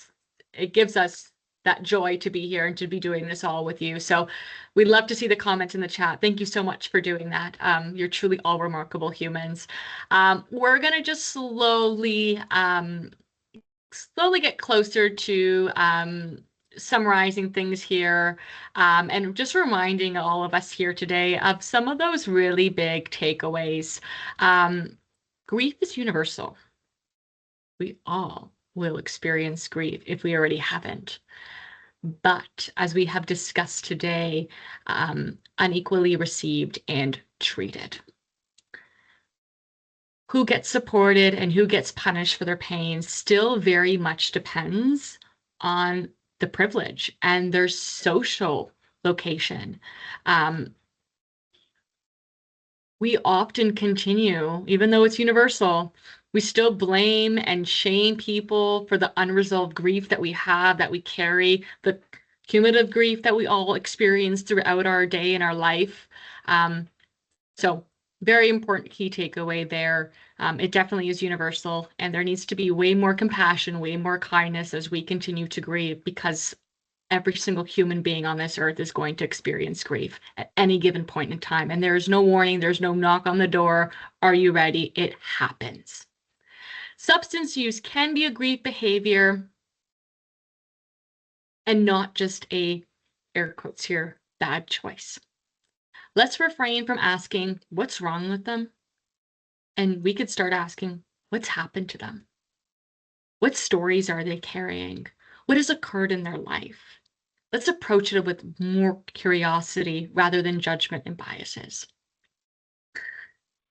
gives us that joy to be here and to be doing this all with you. So we'd love to see the comments in the chat. Thank you so much for doing that. You're truly all remarkable humans. We're going to just slowly slowly get closer to summarizing things here, and just reminding all of us here today of some of those really big takeaways. Grief is universal. We all will experience grief if we already haven't. But as we have discussed today, unequally received and treated. Who gets supported and who gets punished for their pain still very much depends on the privilege and their social location. We often continue, even though it's universal, we still blame and shame people for the unresolved grief that we have, that we carry, the cumulative grief that we all experience throughout our day and our life. So very important key takeaway there. It definitely is universal, and there needs to be way more compassion, way more kindness as we continue to grieve, because every single human being on this earth is going to experience grief at any given point in time. And there is no warning, there's no knock on the door. Are you ready? It happens. Substance use can be a grief behavior and not just a, air quotes here, bad choice. Let's refrain from asking what's wrong with them. And we could start asking what's happened to them. What stories are they carrying? What has occurred in their life? Let's approach it with more curiosity rather than judgment and biases.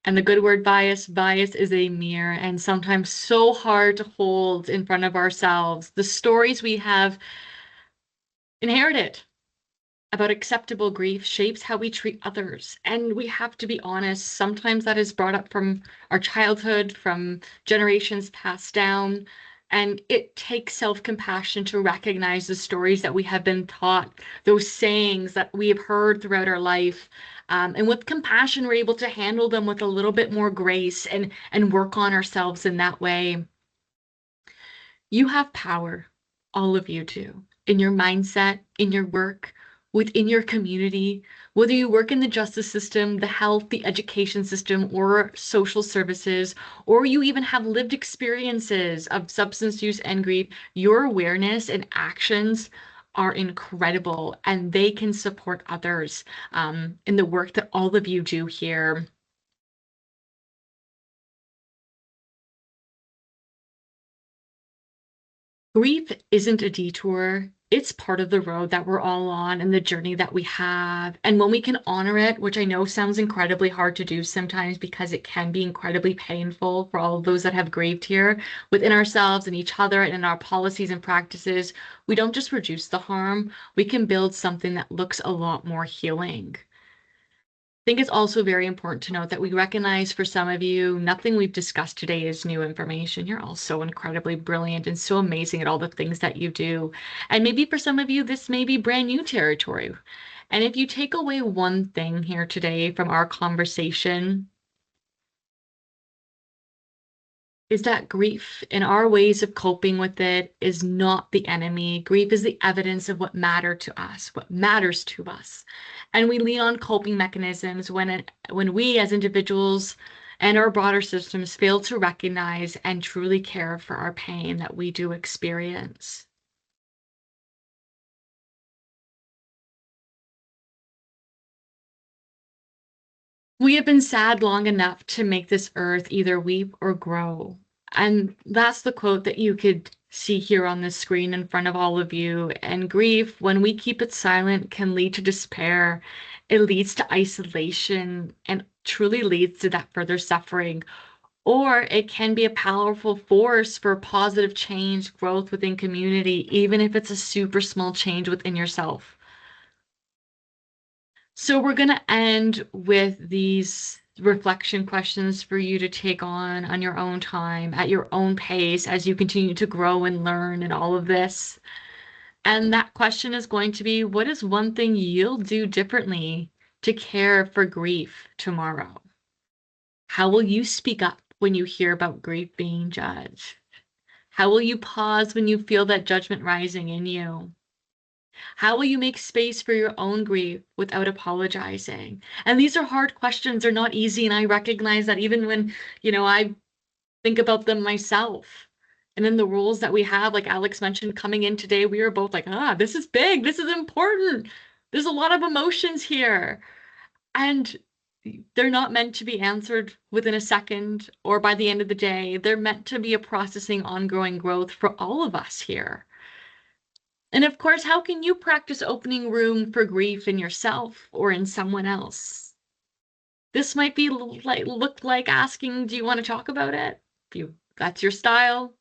And the good word bias is a mirror, and sometimes so hard to hold in front of ourselves. The stories we have inherited about acceptable grief shapes how we treat others. And we have to be honest, sometimes that is brought up from our childhood, from generations passed down. And it takes self-compassion to recognize the stories that we have been taught, those sayings that we have heard throughout our life. And with compassion, we're able to handle them with a little bit more grace and work on ourselves in that way. You have power, all of you do, in your mindset, in your work, within your community, whether you work in the justice system, the health, the education system, or social services, or you even have lived experiences of substance use and grief, your awareness and actions are incredible, and they can support others in the work that all of you do here. Grief isn't a detour. It's part of the road that we're all on and the journey that we have. And when we can honor it, which I know sounds incredibly hard to do sometimes because it can be incredibly painful for all of those that have grieved here within ourselves and each other and in our policies and practices, we don't just reduce the harm, we can build something that looks a lot more healing. I think it's also very important to note that we recognize for some of you, nothing we've discussed today is new information. You're all so incredibly brilliant and so amazing at all the things that you do. And maybe for some of you, this may be brand new territory. And if you take away one thing here today from our conversation, is that grief and our ways of coping with it is not the enemy. Grief is the evidence of what matters to us. And we lean on coping mechanisms when we as individuals and our broader systems fail to recognize and truly care for our pain that we do experience. We have been sad long enough to make this earth either weep or grow. And that's the quote that you could see here on the screen in front of all of you. And grief, when we keep it silent, can lead to despair. It leads to isolation and truly leads to that further suffering. Or it can be a powerful force for positive change, growth within community, even if it's a super small change within yourself. So we're going to end with these reflection questions for you to take on your own time, at your own pace, as you continue to grow and learn and all of this. And that question is going to be, what is one thing you'll do differently to care for grief tomorrow? How will you speak up when you hear about grief being judged? How will you pause when you feel that judgment rising in you? How will you make space for your own grief without apologizing? And these are hard questions. They're not easy. And I recognize that even when, I think about them myself. And in the roles that we have, like Alex mentioned, coming in today, we were both like, this is big, this is important. There's a lot of emotions here. And they're not meant to be answered within a second or by the end of the day. They're meant to be a processing, ongoing growth for all of us here. And of course, how can you practice opening room for grief in yourself or in someone else? This might be look like asking, do you want to talk about it? If that's your style.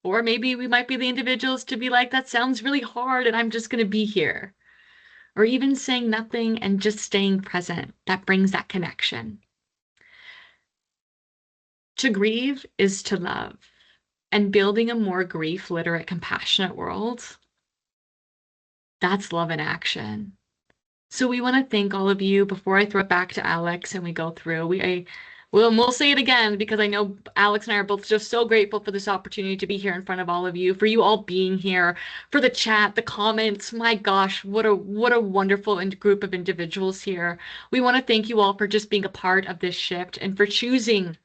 Or maybe we might be the individuals to be like, that sounds really hard and I'm just going to be here. Or even saying nothing and just staying present. That brings that connection. To grieve is to love. And building a more grief literate, compassionate world, that's love in action. So we want to thank all of you before I throw it back to Alex and we go through. We'll say it again because I know Alex and I are both just so grateful for this opportunity to be here in front of all of you, for you all being here, for the chat, the comments. My gosh, what a wonderful group of individuals here. We want to thank you all for just being a part of this shift and for choosing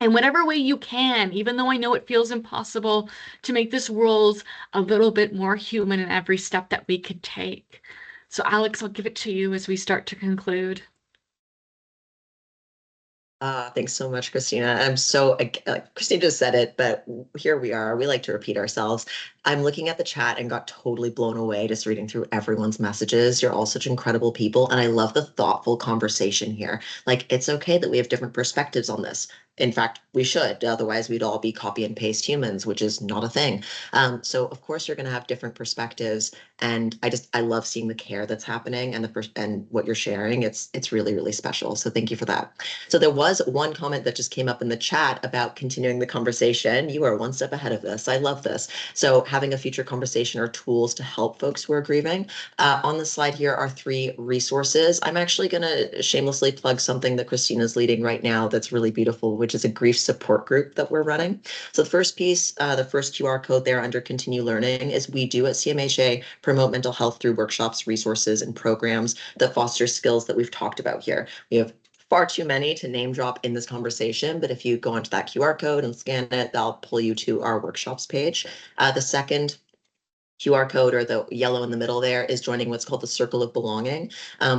in whatever way you can, even though I know it feels impossible, to make this world a little bit more human in every step that we could take. So Alex, I'll give it to you as we start to conclude. Thanks so much, Christina. I'm so, Christina just said it, but here we are. We like to repeat ourselves. I'm looking at the chat and got totally blown away just reading through everyone's messages. You're all such incredible people. And I love the thoughtful conversation here. Like, it's okay that we have different perspectives on this. In fact, we should. Otherwise, we'd all be copy and paste humans, which is not a thing. So of course, you're going to have different perspectives. And I love seeing the care that's happening and what you're sharing. It's really, really special. So thank you for that. So there was one comment that just came up in the chat about continuing the conversation. You are one step ahead of this. I love this. So having a future conversation or tools to help folks who are grieving. On the slide here are 3 resources. I'm actually going to shamelessly plug something that Christina's leading right now that's really beautiful, which is a grief support group that we're running. So the first piece, the first QR code there under continue learning is we do at CMHA promote mental health through workshops, resources, and programs that foster skills that we've talked about here. We have far too many to name drop in this conversation, but if you go onto that QR code and scan it, that'll pull you to our workshops page. The second QR code, or the yellow in the middle there, is joining what's called the Circle of Belonging,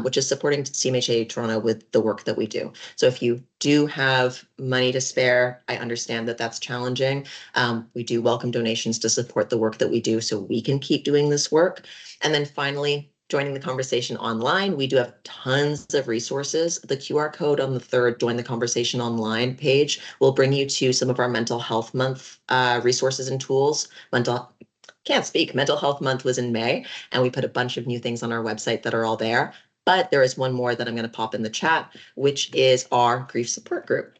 which is supporting CMHA Toronto with the work that we do. So if you do have money to spare, I understand that that's challenging. We do welcome donations to support the work that we do so we can keep doing this work. And then finally, joining the conversation online, we do have tons of resources. The QR code on the third Join the Conversation Online page will bring you to some of our Mental Health Month resources and tools. Mental Health Month was in May, and we put a bunch of new things on our website that are all there. But there is one more that I'm going to pop in the chat, which is our grief support group.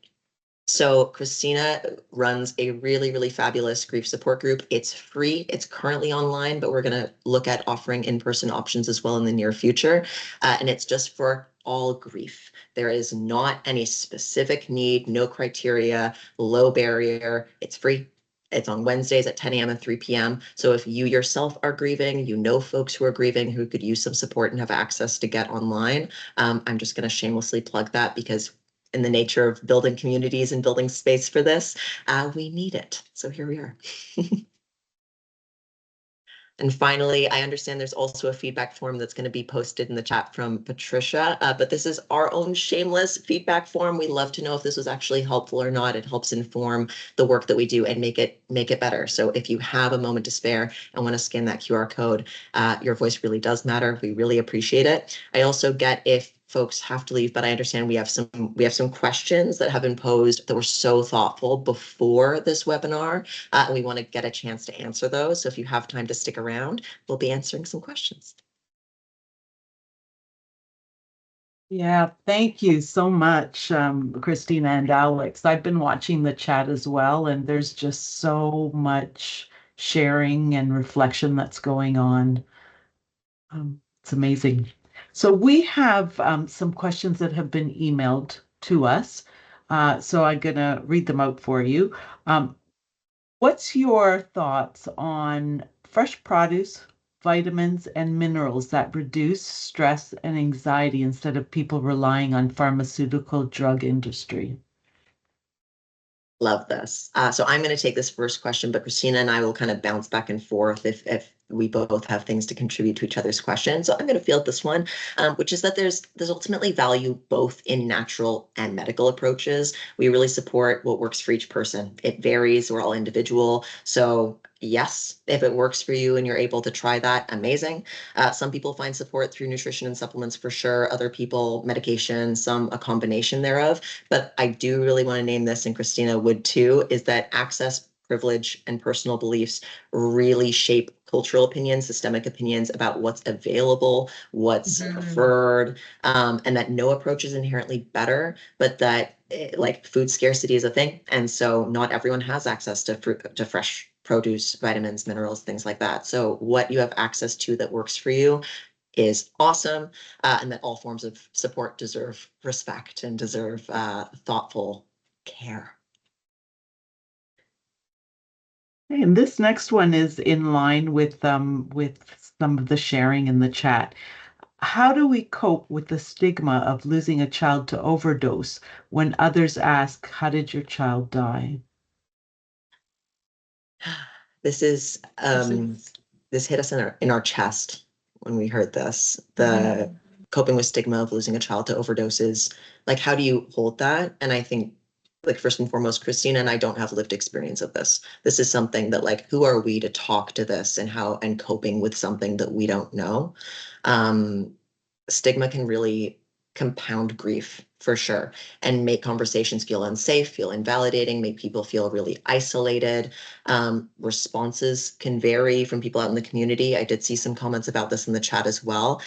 So Christina runs a really, really fabulous grief support group. It's free. It's currently online, but we're going to look at offering in-person options as well in the near future. And it's just for all grief. There is not any specific need, no criteria, low barrier. It's free. It's on Wednesdays at 10 a.m. and 3 p.m. So if you yourself are grieving, you know folks who are grieving who could use some support and have access to get online, I'm just going to shamelessly plug that because in the nature of building communities and building space for this, we need it. So here we are. And finally, I understand there's also a feedback form that's going to be posted in the chat from Patricia, but this is our own shameless feedback form. We love to know if this was actually helpful or not. It helps inform the work that we do and make it better. So if you have a moment to spare and want to scan that QR code, your voice really does matter. We really appreciate it. I also get if folks have to leave, but I understand we have some questions that have been posed that were so thoughtful before this webinar, and we want to get a chance to answer those. So if you have time to stick around, we'll be answering some questions. Yeah, thank you so much, Christina and Alex. I've been watching the chat as well, and there's just so much sharing and reflection that's going on. It's amazing. So we have some questions that have been emailed to us. So I'm going to read them out for you. What's your thoughts on fresh produce, vitamins, and minerals that reduce stress and anxiety instead of people relying on pharmaceutical drug industry? Love this. So I'm going to take this first question, but Christina and I will kind of bounce back and forth if we both have things to contribute to each other's questions. So I'm going to field this one, which is that there's ultimately value both in natural and medical approaches. We really support what works for each person. It varies. We're all individual. So yes, if it works for you and you're able to try that, amazing. Some people find support through nutrition and supplements for sure. Other people, medication, some a combination thereof. But I do really want to name this, and Christina would too, is that access, privilege, and personal beliefs really shape cultural opinions, systemic opinions about what's available, what's preferred, and that no approach is inherently better, but that like food scarcity is a thing. And so not everyone has access to fruit, to fresh produce, vitamins, minerals, things like that. So what you have access to that works for you is awesome, and that all forms of support deserve respect and deserve thoughtful care. And this next one is in line with some of the sharing in the chat. How do we cope with the stigma of losing a child to overdose when others ask, "How did your child die?" This is this hit us in our chest when we heard this. The coping with stigma of losing a child to overdoses. Like, how do you hold that? And I think, like, first and foremost, Christina and I don't have lived experience of this. This is something that, like, who are we to talk to this and how and coping with something that we don't know? Stigma can really compound grief for sure and make conversations feel unsafe, feel invalidating, make people feel really isolated. Responses can vary from people out in the community. I did see some comments about this in the chat as well,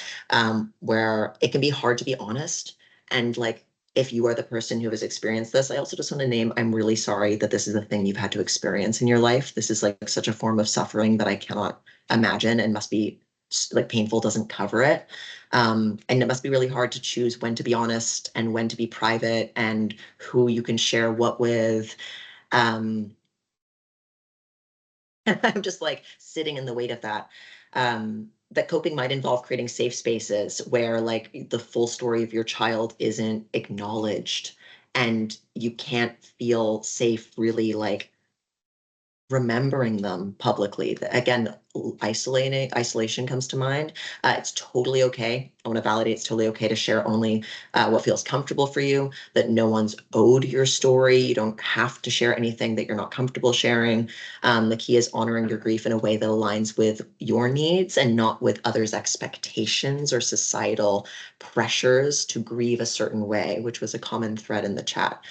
where it can be hard to be honest. And like, if you are the person who has experienced this, I also just want to name, I'm really sorry that this is a thing you've had to experience in your life. This is like such a form of suffering that I cannot imagine and must be like painful, doesn't cover it. And it must be really hard to choose when to be honest and when to be private and who you can share what with. And I'm just like sitting in the weight of that. That coping might involve creating safe spaces where like the full story of your child isn't acknowledged and you can't feel safe really like remembering them publicly. Again, isolation comes to mind. It's totally okay. I want to validate it's totally okay to share only what feels comfortable for you, that no one's owed your story. You don't have to share anything that you're not comfortable sharing. The key is honoring your grief in a way that aligns with your needs and not with others' expectations or societal pressures to grieve a certain way, which was a common thread in the chat.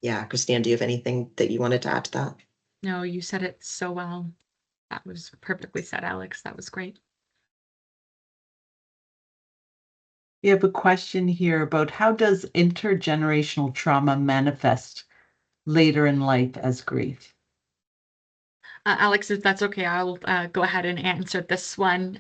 Yeah, Christine, do you have anything that you wanted to add to that? No, you said it so well. That was perfectly said, Alex. That was great. We have a question here about how does intergenerational trauma manifest later in life as grief? Alex, if that's okay, I'll go ahead and answer this one.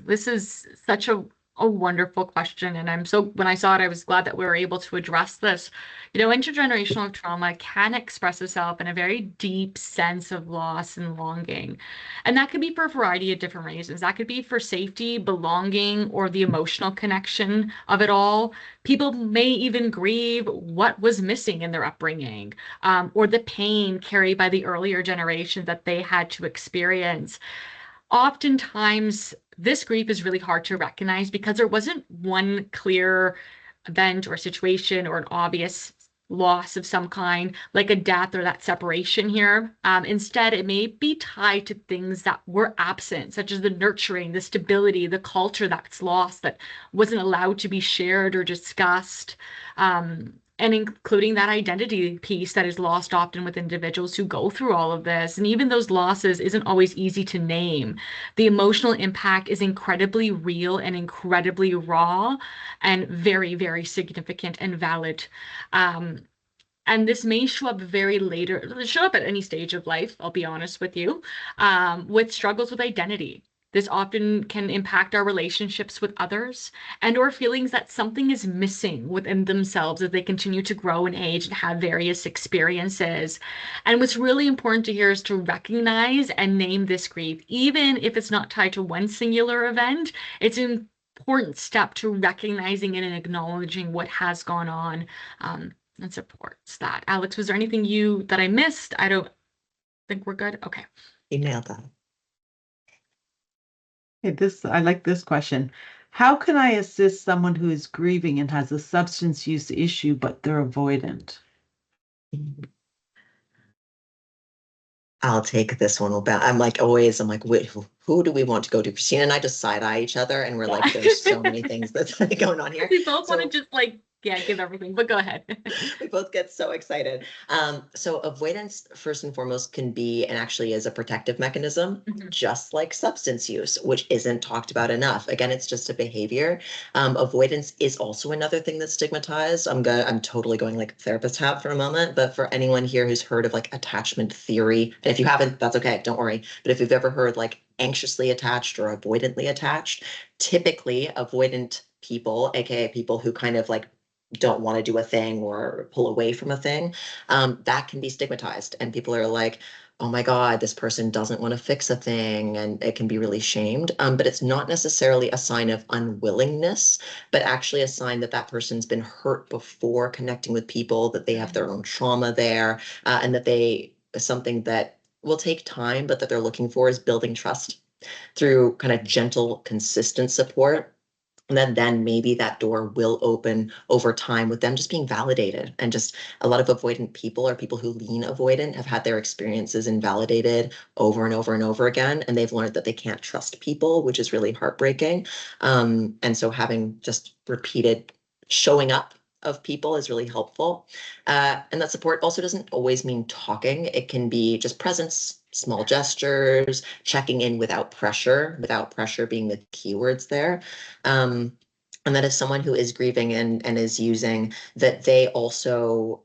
This is such a wonderful question. And when I saw it, I was glad that we were able to address this. You know, intergenerational trauma can express itself in a very deep sense of loss and longing. And that could be for a variety of different reasons. That could be for safety, belonging, or the emotional connection of it all. People may even grieve what was missing in their upbringing, or the pain carried by the earlier generation that they had to experience. Oftentimes, this grief is really hard to recognize because there wasn't one clear event or situation or an obvious loss of some kind, like a death or that separation here. Instead, it may be tied to things that were absent, such as the nurturing, the stability, the culture that's lost, that wasn't allowed to be shared or discussed. And including that identity piece that is lost often with individuals who go through all of this. And even those losses isn't always easy to name. The emotional impact is incredibly real and incredibly raw and very, very significant and valid. And this may show up at any stage of life, I'll be honest with you, with struggles with identity. This often can impact our relationships with others or feelings that something is missing within themselves as they continue to grow and age and have various experiences. And what's really important to hear is to recognize and name this grief, even if it's not tied to one singular event. It's an important step to recognizing it and acknowledging what has gone on. and supports that. Alex, was there anything that I missed? I don't think we're good. Okay. You nailed that. Hey, I like this question. How can I assist someone who is grieving and has a substance use issue, but they're avoidant? I'll take this one. I'm like, wait, who do we want to go to? Christina and I just side eye each other, and we're like, there's so many things that's going on here. We both want to just give everything, but go ahead. We both get so excited. So avoidance, first and foremost, can be and actually is a protective mechanism, just like substance use, which isn't talked about enough. Again, it's just a behavior. Avoidance is also another thing that's stigmatized. I'm totally going like therapist hat for a moment, but for anyone here who's heard of like attachment theory, and if you haven't, that's okay, don't worry. But if you've ever heard like anxiously attached or avoidantly attached, typically avoidant people, aka people who kind of like don't want to do a thing or pull away from a thing, that can be stigmatized. And people are like, oh my God, this person doesn't want to fix a thing. And it can be really shamed. But it's not necessarily a sign of unwillingness, but actually a sign that that person's been hurt before connecting with people, that they have their own trauma there, and that something that will take time, but that they're looking for is building trust through kind of gentle, consistent support. And then maybe that door will open over time with them just being validated. And just a lot of avoidant people or people who lean avoidant have had their experiences invalidated over and over and over again. And they've learned that they can't trust people, which is really heartbreaking. And so having just repeated showing up of people is really helpful. And that support also doesn't always mean talking. It can be just presence, small gestures, checking in without pressure being the keywords there. And that if someone who is grieving and is using, that they also,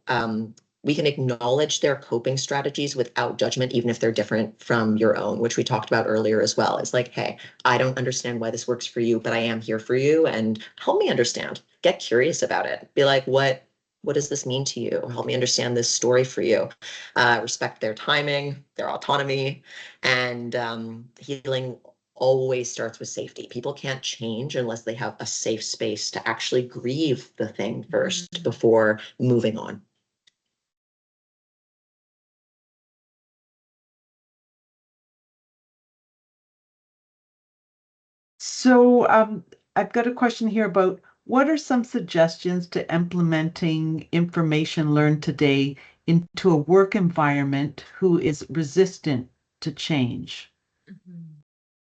we can acknowledge their coping strategies without judgment, even if they're different from your own, which we talked about earlier as well. It's like, hey, I don't understand why this works for you, but I am here for you, and help me understand. Get curious about it. Be like, what does this mean to you? Help me understand this story for you. Respect their timing, their autonomy, and healing always starts with safety. People can't change unless they have a safe space to actually grieve the thing first before moving on. So I've got a question here about what are some suggestions to implementing information learned today into a work environment who is resistant to change?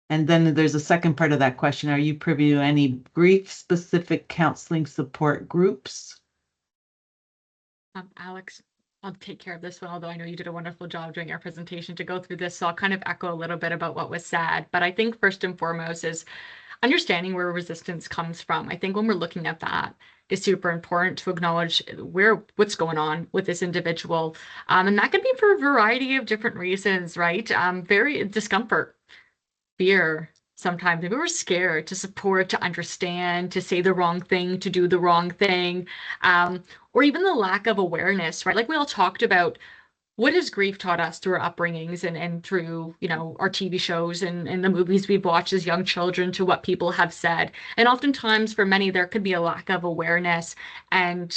And then there's a second part of that question. Are you privy to any grief-specific counseling support groups? Alex, I'll take care of this one, although I know you did a wonderful job during our presentation to go through this. So I'll kind of echo a little bit about what was said. But I think first and foremost is understanding where resistance comes from. I think when we're looking at that, is super important to acknowledge what's going on with this individual. And that could be for a variety of different reasons, right? Very discomfort, fear. Sometimes maybe we're scared to support, to understand, to say the wrong thing, to do the wrong thing, or even the lack of awareness, right? Like we all talked about, what has grief taught us through our upbringings and through, our TV shows and the movies we've watched as young children to what people have said. And oftentimes for many, there could be a lack of awareness, and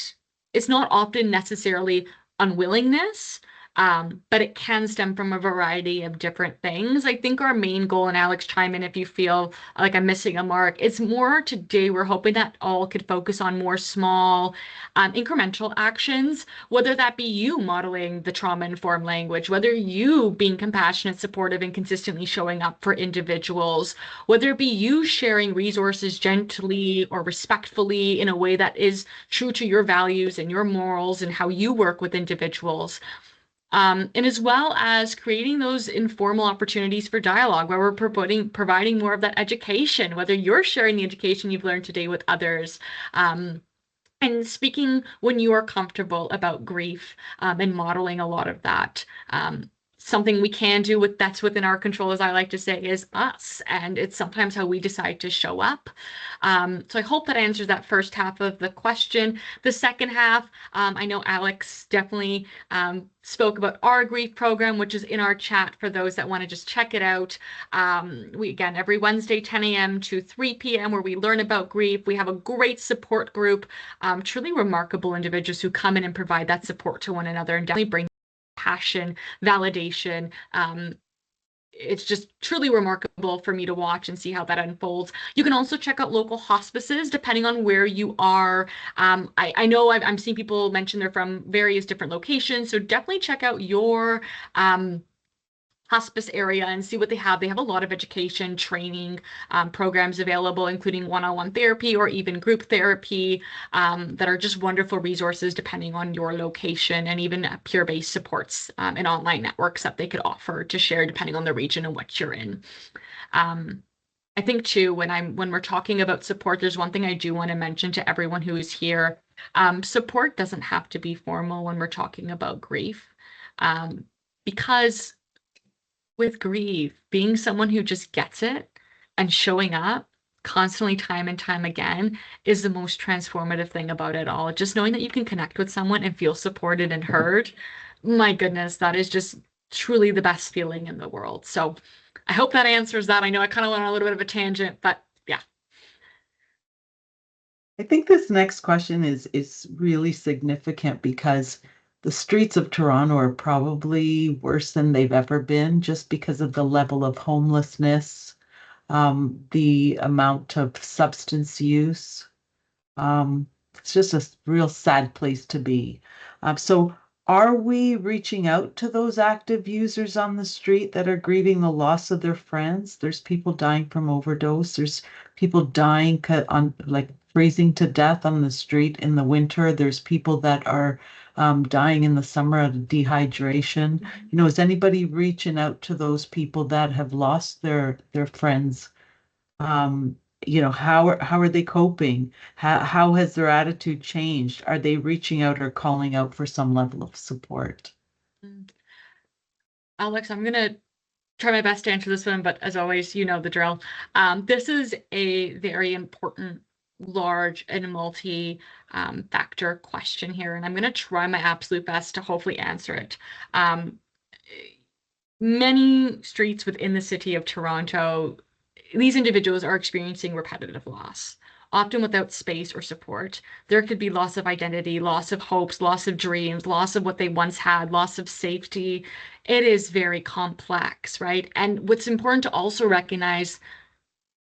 it's not often necessarily unwillingness. But it can stem from a variety of different things. I think our main goal, and Alex, chime in if you feel like I'm missing a mark, it's more today we're hoping that all could focus on more small, incremental actions, whether that be you modeling the trauma-informed language, whether you being compassionate, supportive, and consistently showing up for individuals, whether it be you sharing resources gently or respectfully in a way that is true to your values and your morals and how you work with individuals. And as well as creating those informal opportunities for dialogue where we're providing more of that education, whether you're sharing the education you've learned today with others, and speaking when you are comfortable about grief, and modeling a lot of that. something we can do with that's within our control, as I like to say, is us. And it's sometimes how we decide to show up. So I hope that answers that first half of the question. The second half, I know Alex definitely spoke about our Grieve program, which is in our chat for those that want to just check it out. We, again, every Wednesday, 10 a.m. to 3 p.m., where we learn about Grieve. We have a great support group, truly remarkable individuals who come in and provide that support to one another and definitely bring passion, validation. It's just truly remarkable for me to watch and see how that unfolds. You can also check out local hospices depending on where you are. I know I'm seeing people mention they're from various different locations, so definitely check out your hospice area and see what they have. They have a lot of education, training programs available, including one-on-one therapy or even group therapy that are just wonderful resources depending on your location, and even peer-based supports and online networks that they could offer to share depending on the region and what you're in. I think too, when we're talking about support, there's one thing I do want to mention to everyone who is here. Support doesn't have to be formal when we're talking about grief, because with Grieve, being someone who just gets it and showing up constantly time and time again is the most transformative thing about it all. Just knowing that you can connect with someone and feel supported and heard, my goodness, that is just truly the best feeling in the world. So I hope that answers that. I know I kind of went on a little bit of a tangent, but yeah. I think this next question is really significant because the streets of Toronto are probably worse than they've ever been, just because of the level of homelessness, the amount of substance use. It's just a real sad place to be. So are we reaching out to those active users on the street that are grieving the loss of their friends? There's people dying from overdose. There's people dying like freezing to death on the street in the winter. There's people that are dying in the summer of dehydration. You know, is anybody reaching out to those people that have lost their friends? You know, how are they coping? How has their attitude changed? Are they reaching out or calling out for some level of support? Alex, I'm gonna try my best to answer this one, but as always, you know the drill. This is a very important, large, and multi factor question here, and I'm going to try my absolute best to hopefully answer it. Many streets within the city of Toronto, these individuals are experiencing repetitive loss, often without space or support. There could be loss of identity, loss of hopes, loss of dreams, loss of what they once had, loss of safety. It is very complex, right? And what's important to also recognize,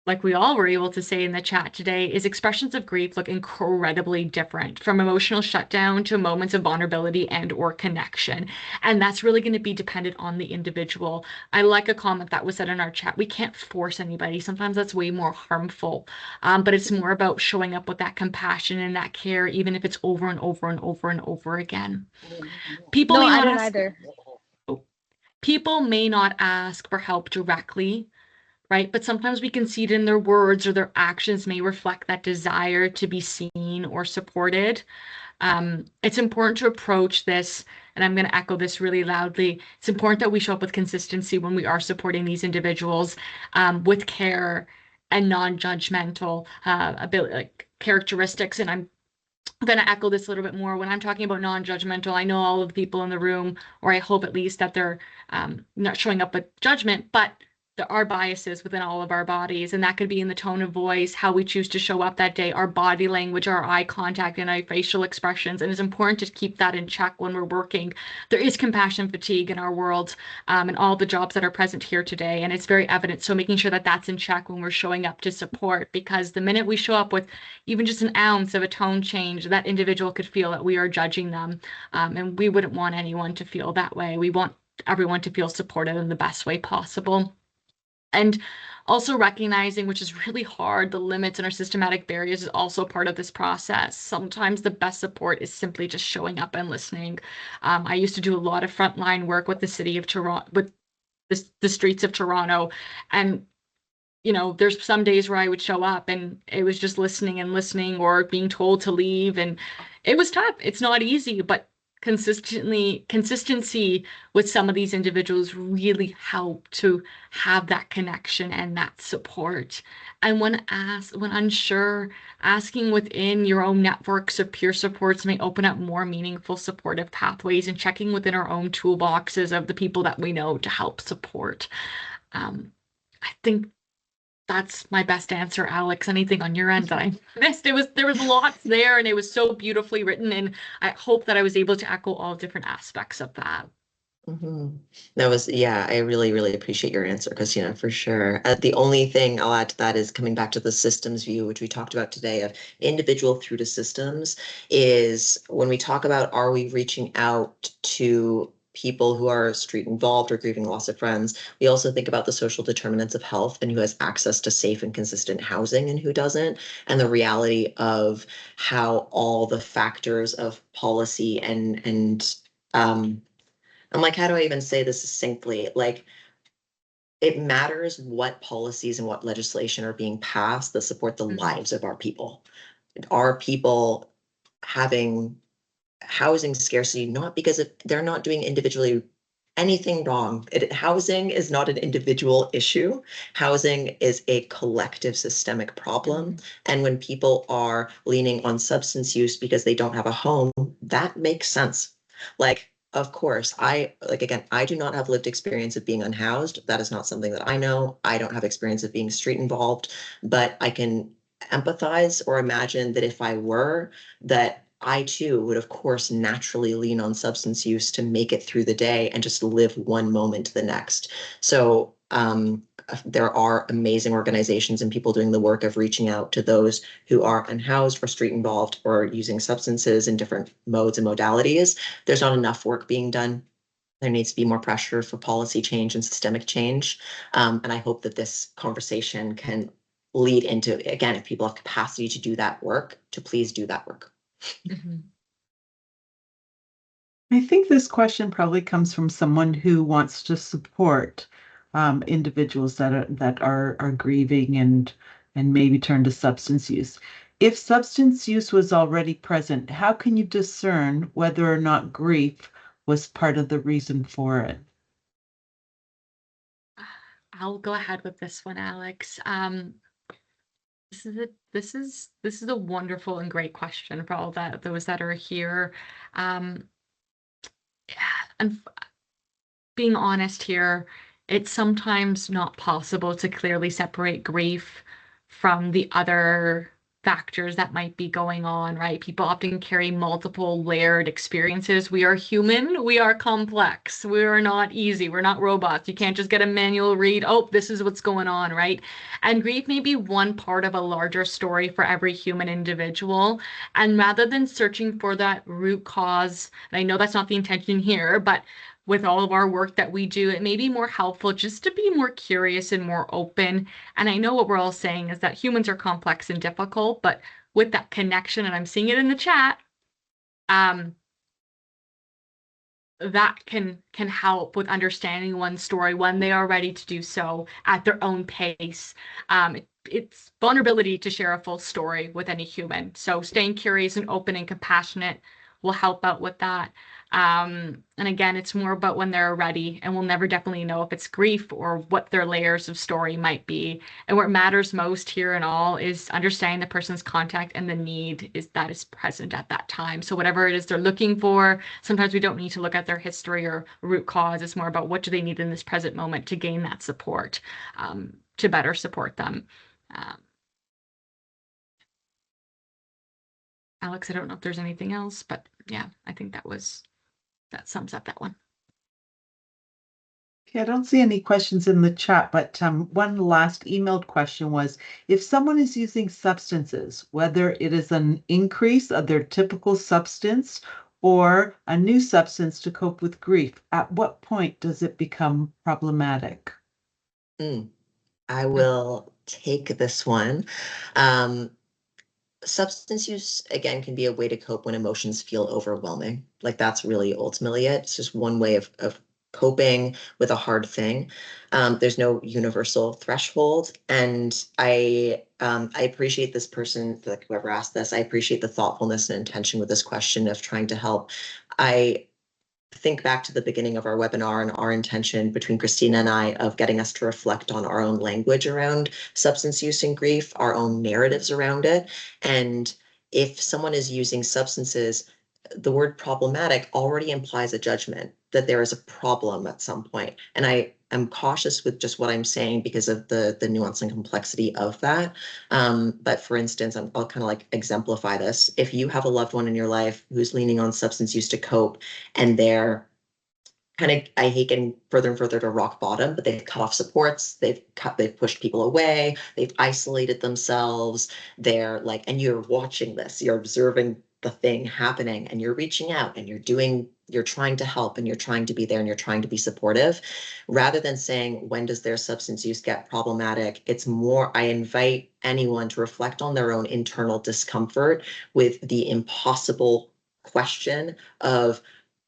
like we all were able to say in the chat today, is expressions of grief look incredibly different, from emotional shutdown to moments of vulnerability and or connection. And that's really going to be dependent on the individual. I like a comment that was said in our chat. We can't force anybody. Sometimes that's way more harmful. But it's more about showing up with that compassion and that care, even if it's over and over and over and over again. People No, may I not don't ask, either. people may not ask for help directly, right? But sometimes we can see it in their words, or their actions may reflect that desire to be seen or supported. It's important to approach this, and I'm going to echo this really loudly. It's important that we show up with consistency when we are supporting these individuals, with care and non-judgmental characteristics. And I'm going to echo this a little bit more. When I'm talking about non-judgmental, I know all of the people in the room, or I hope at least, that they're not showing up with judgment, but there are biases within all of our bodies, and that could be in the tone of voice, how we choose to show up that day, our body language, our eye contact, and our facial expressions. And it's important to keep that in check when we're working. There is compassion fatigue in our world, and all the jobs that are present here today, and it's very evident. So making sure that that's in check when we're showing up to support, because the minute we show up with even just an ounce of a tone change, that individual could feel that we are judging them, and we wouldn't want anyone to feel that way. We want everyone to feel supported in the best way possible. And also recognizing, which is really hard, the limits and our systematic barriers is also part of this process. Sometimes the best support is simply just showing up and listening. I used to do a lot of frontline work with the city of Toronto, with the streets of Toronto. And, you know, there's some days where I would show up and it was just listening and listening, or being told to leave. And it was tough. It's not easy, but consistency with some of these individuals really help to have that connection and that support. And when unsure, asking within your own networks of peer supports may open up more meaningful supportive pathways, and checking within our own toolboxes of the people that we know to help support. I think that's my best answer, Alex. Anything on your end that I missed? There was lots there, and it was so beautifully written, and I hope that I was able to echo all different aspects of that. That was, yeah, I really, really appreciate your answer, Christina, for sure. The only thing I'll add to that is coming back to the systems view, which we talked about today, of individual through to systems, is when we talk about, are we reaching out to people who are street involved or grieving loss of friends, we also think about the social determinants of health and who has access to safe and consistent housing and who doesn't, and the reality of how all the factors of policy and I'm like, how do I even say this succinctly? Like, it matters what policies and what legislation are being passed that support the lives of our people. Are people having housing scarcity, not because they're not doing individually anything wrong. Housing is not an individual issue. Housing is a collective systemic problem. And when people are leaning on substance use because they don't have a home, that makes sense. Like, of course, I do not have lived experience of being unhoused. That is not something that I know. I don't have experience of being street involved, but I can empathize or imagine that if I were, that I too would, of course, naturally lean on substance use to make it through the day and just live one moment to the next. So there are amazing organizations and people doing the work of reaching out to those who are unhoused or street involved or using substances in different modes and modalities. There's not enough work being done. There needs to be more pressure for policy change and systemic change. And I hope that this conversation can lead into, again, if people have capacity to do that work, to please do that work. I think this question probably comes from someone who wants to support individuals that are grieving and maybe turn to substance use. If substance use was already present, how can you discern whether or not grief was part of the reason for it? I'll go ahead with this one, Alex. This is a wonderful and great question for all those that are here. And being honest here, it's sometimes not possible to clearly separate grief from the other factors that might be going on, right? People often carry multiple layered experiences. We are human, we are complex, we are not easy, we're not robots. You can't just get a manual read, oh, this is what's going on, right? And grief may be one part of a larger story for every human individual. And rather than searching for that root cause, and I know that's not the intention here, but with all of our work that we do, it may be more helpful just to be more curious and more open. And I know what we're all saying is that humans are complex and difficult, but with that connection, and I'm seeing it in the chat, that can help with understanding one's story when they are ready to do so at their own pace. It's vulnerability to share a full story with any human. So staying curious and open and compassionate will help out with that. And again, it's more about when they're ready, and we'll never definitely know if it's grief or what their layers of story might be. And what matters most here and all is understanding the person's context and the need that is present at that time. So whatever it is they're looking for, sometimes we don't need to look at their history or root cause. It's more about what do they need in this present moment to gain that support, to better support them. Alex, I don't know if there's anything else, but yeah, I think that sums up that one. Okay, I don't see any questions in the chat, but one last emailed question was, if someone is using substances, whether it is an increase of their typical substance or a new substance to cope with grief, at what point does it become problematic? I will take this one. Substance use, again, can be a way to cope when emotions feel overwhelming. Like, that's really ultimately it. It's just one way of coping with a hard thing. There's no universal threshold. And I appreciate this person, like whoever asked this, I appreciate the thoughtfulness and intention with this question of trying to help. I think back to the beginning of our webinar and our intention between Christina and I of getting us to reflect on our own language around substance use and grief, our own narratives around it. And if someone is using substances, the word problematic already implies a judgment that there is a problem at some point. And I am cautious with just what I'm saying because of the nuance and complexity of that. But for instance, I'll kind of like exemplify this. If you have a loved one in your life who's leaning on substance use to cope, and they're kind of, I hate getting further and further to rock bottom, but they've cut off supports, they've pushed people away, they've isolated themselves, they're like, and you're watching this, you're observing the thing happening, and you're reaching out and you're trying to help, and you're trying to be there, and you're trying to be supportive. Rather than saying, when does their substance use get problematic? It's more, I invite anyone to reflect on their own internal discomfort with the impossible question of,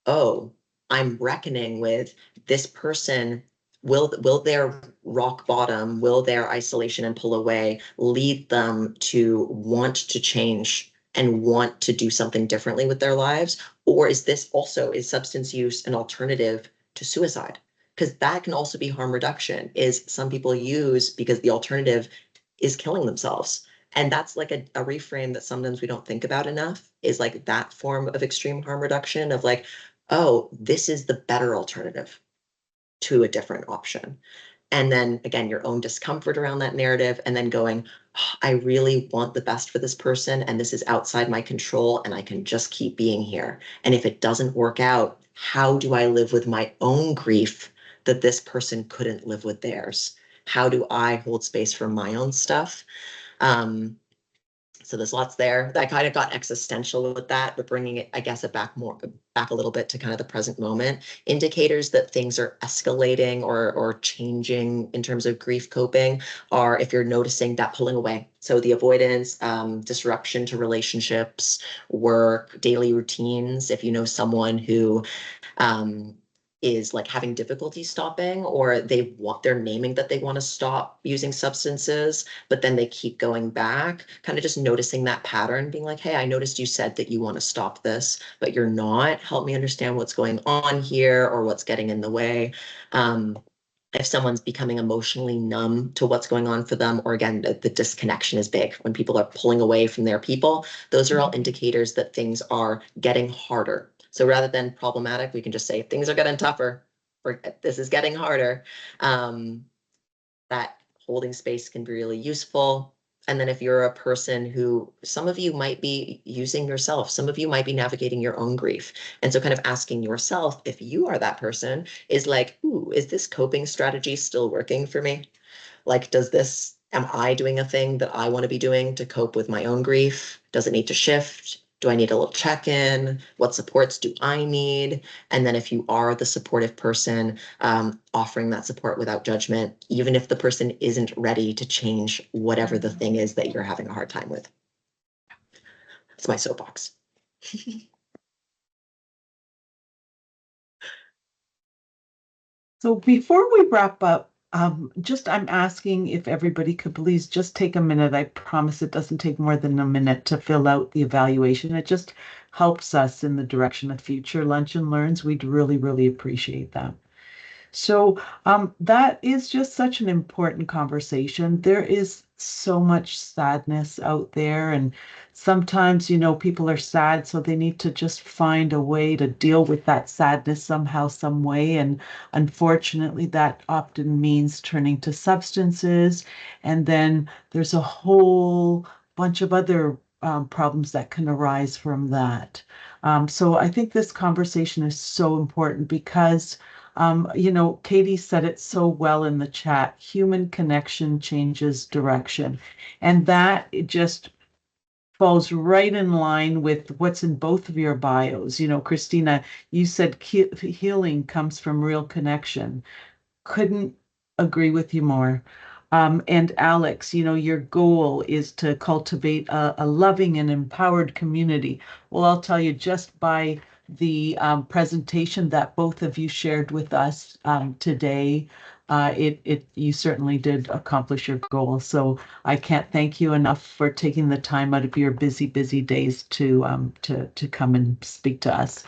oh, I'm reckoning with this person. Will their rock bottom, will their isolation and pull away lead them to want to change and want to do something differently with their lives? Or is substance use an alternative to suicide? Because that can also be harm reduction, is some people use because the alternative is killing themselves. And that's like a reframe that sometimes we don't think about enough, is like that form of extreme harm reduction of like, oh, this is the better alternative to a different option. And then again, your own discomfort around that narrative, and then going, oh, I really want the best for this person, and this is outside my control, and I can just keep being here. And if it doesn't work out, how do I live with my own grief that this person couldn't live with theirs? How do I hold space for my own stuff? So there's lots there. I kind of got existential with that, but bringing it, I guess, back a little bit to kind of the present moment. Indicators that things are escalating or changing in terms of grief coping are if you're noticing that pulling away. So the avoidance, disruption to relationships, work, daily routines. If you know someone who is like having difficulty stopping, or they're naming that they want to stop using substances, but then they keep going back, kind of just noticing that pattern, being like, hey, I noticed you said that you want to stop this, but you're not. Help me understand what's going on here or what's getting in the way. If someone's becoming emotionally numb to what's going on for them, or again, the disconnection is big. When people are pulling away from their people, those are all indicators that things are getting harder. So rather than problematic, we can just say things are getting tougher, or this is getting harder. That holding space can be really useful. And then if you're a person who, some of you might be using yourself, some of you might be navigating your own grief. And so kind of asking yourself, if you are that person, is like, ooh, is this coping strategy still working for me? Like, am I doing a thing that I want to be doing to cope with my own grief? Does it need to shift? Do I need a little check-in? What supports do I need? And then if you are the supportive person, offering that support without judgment, even if the person isn't ready to change whatever the thing is that you're having a hard time with. That's my soapbox. So before we wrap up, I'm asking if everybody could please just take a minute. I promise it doesn't take more than a minute to fill out the evaluation. It just helps us in the direction of future Lunch and Learns. We'd really, really appreciate that. So that is just such an important conversation. There is so much sadness out there, and sometimes, people are sad, so they need to just find a way to deal with that sadness somehow, some way. And unfortunately, that often means turning to substances. And then there's a whole bunch of other problems that can arise from that. So I think this conversation is so important because Katie said it so well in the chat. Human connection changes direction. And that it just falls right in line with what's in both of your bios. Christina, you said healing comes from real connection. Couldn't agree with you more. And Alex, your goal is to cultivate a loving and empowered community. Well, I'll tell you, just by the presentation that both of you shared with us today. You certainly did accomplish your goal. So I can't thank you enough for taking the time out of your busy days to come and speak to us.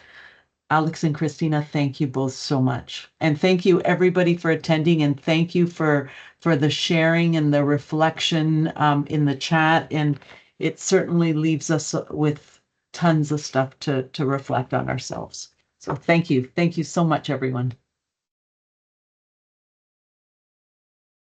Alex and Christina, thank you both so much. And thank you everybody for attending, and thank you for the sharing and the reflection in the chat. And it certainly leaves us with tons of stuff to reflect on ourselves. So thank you. Thank you so much, everyone.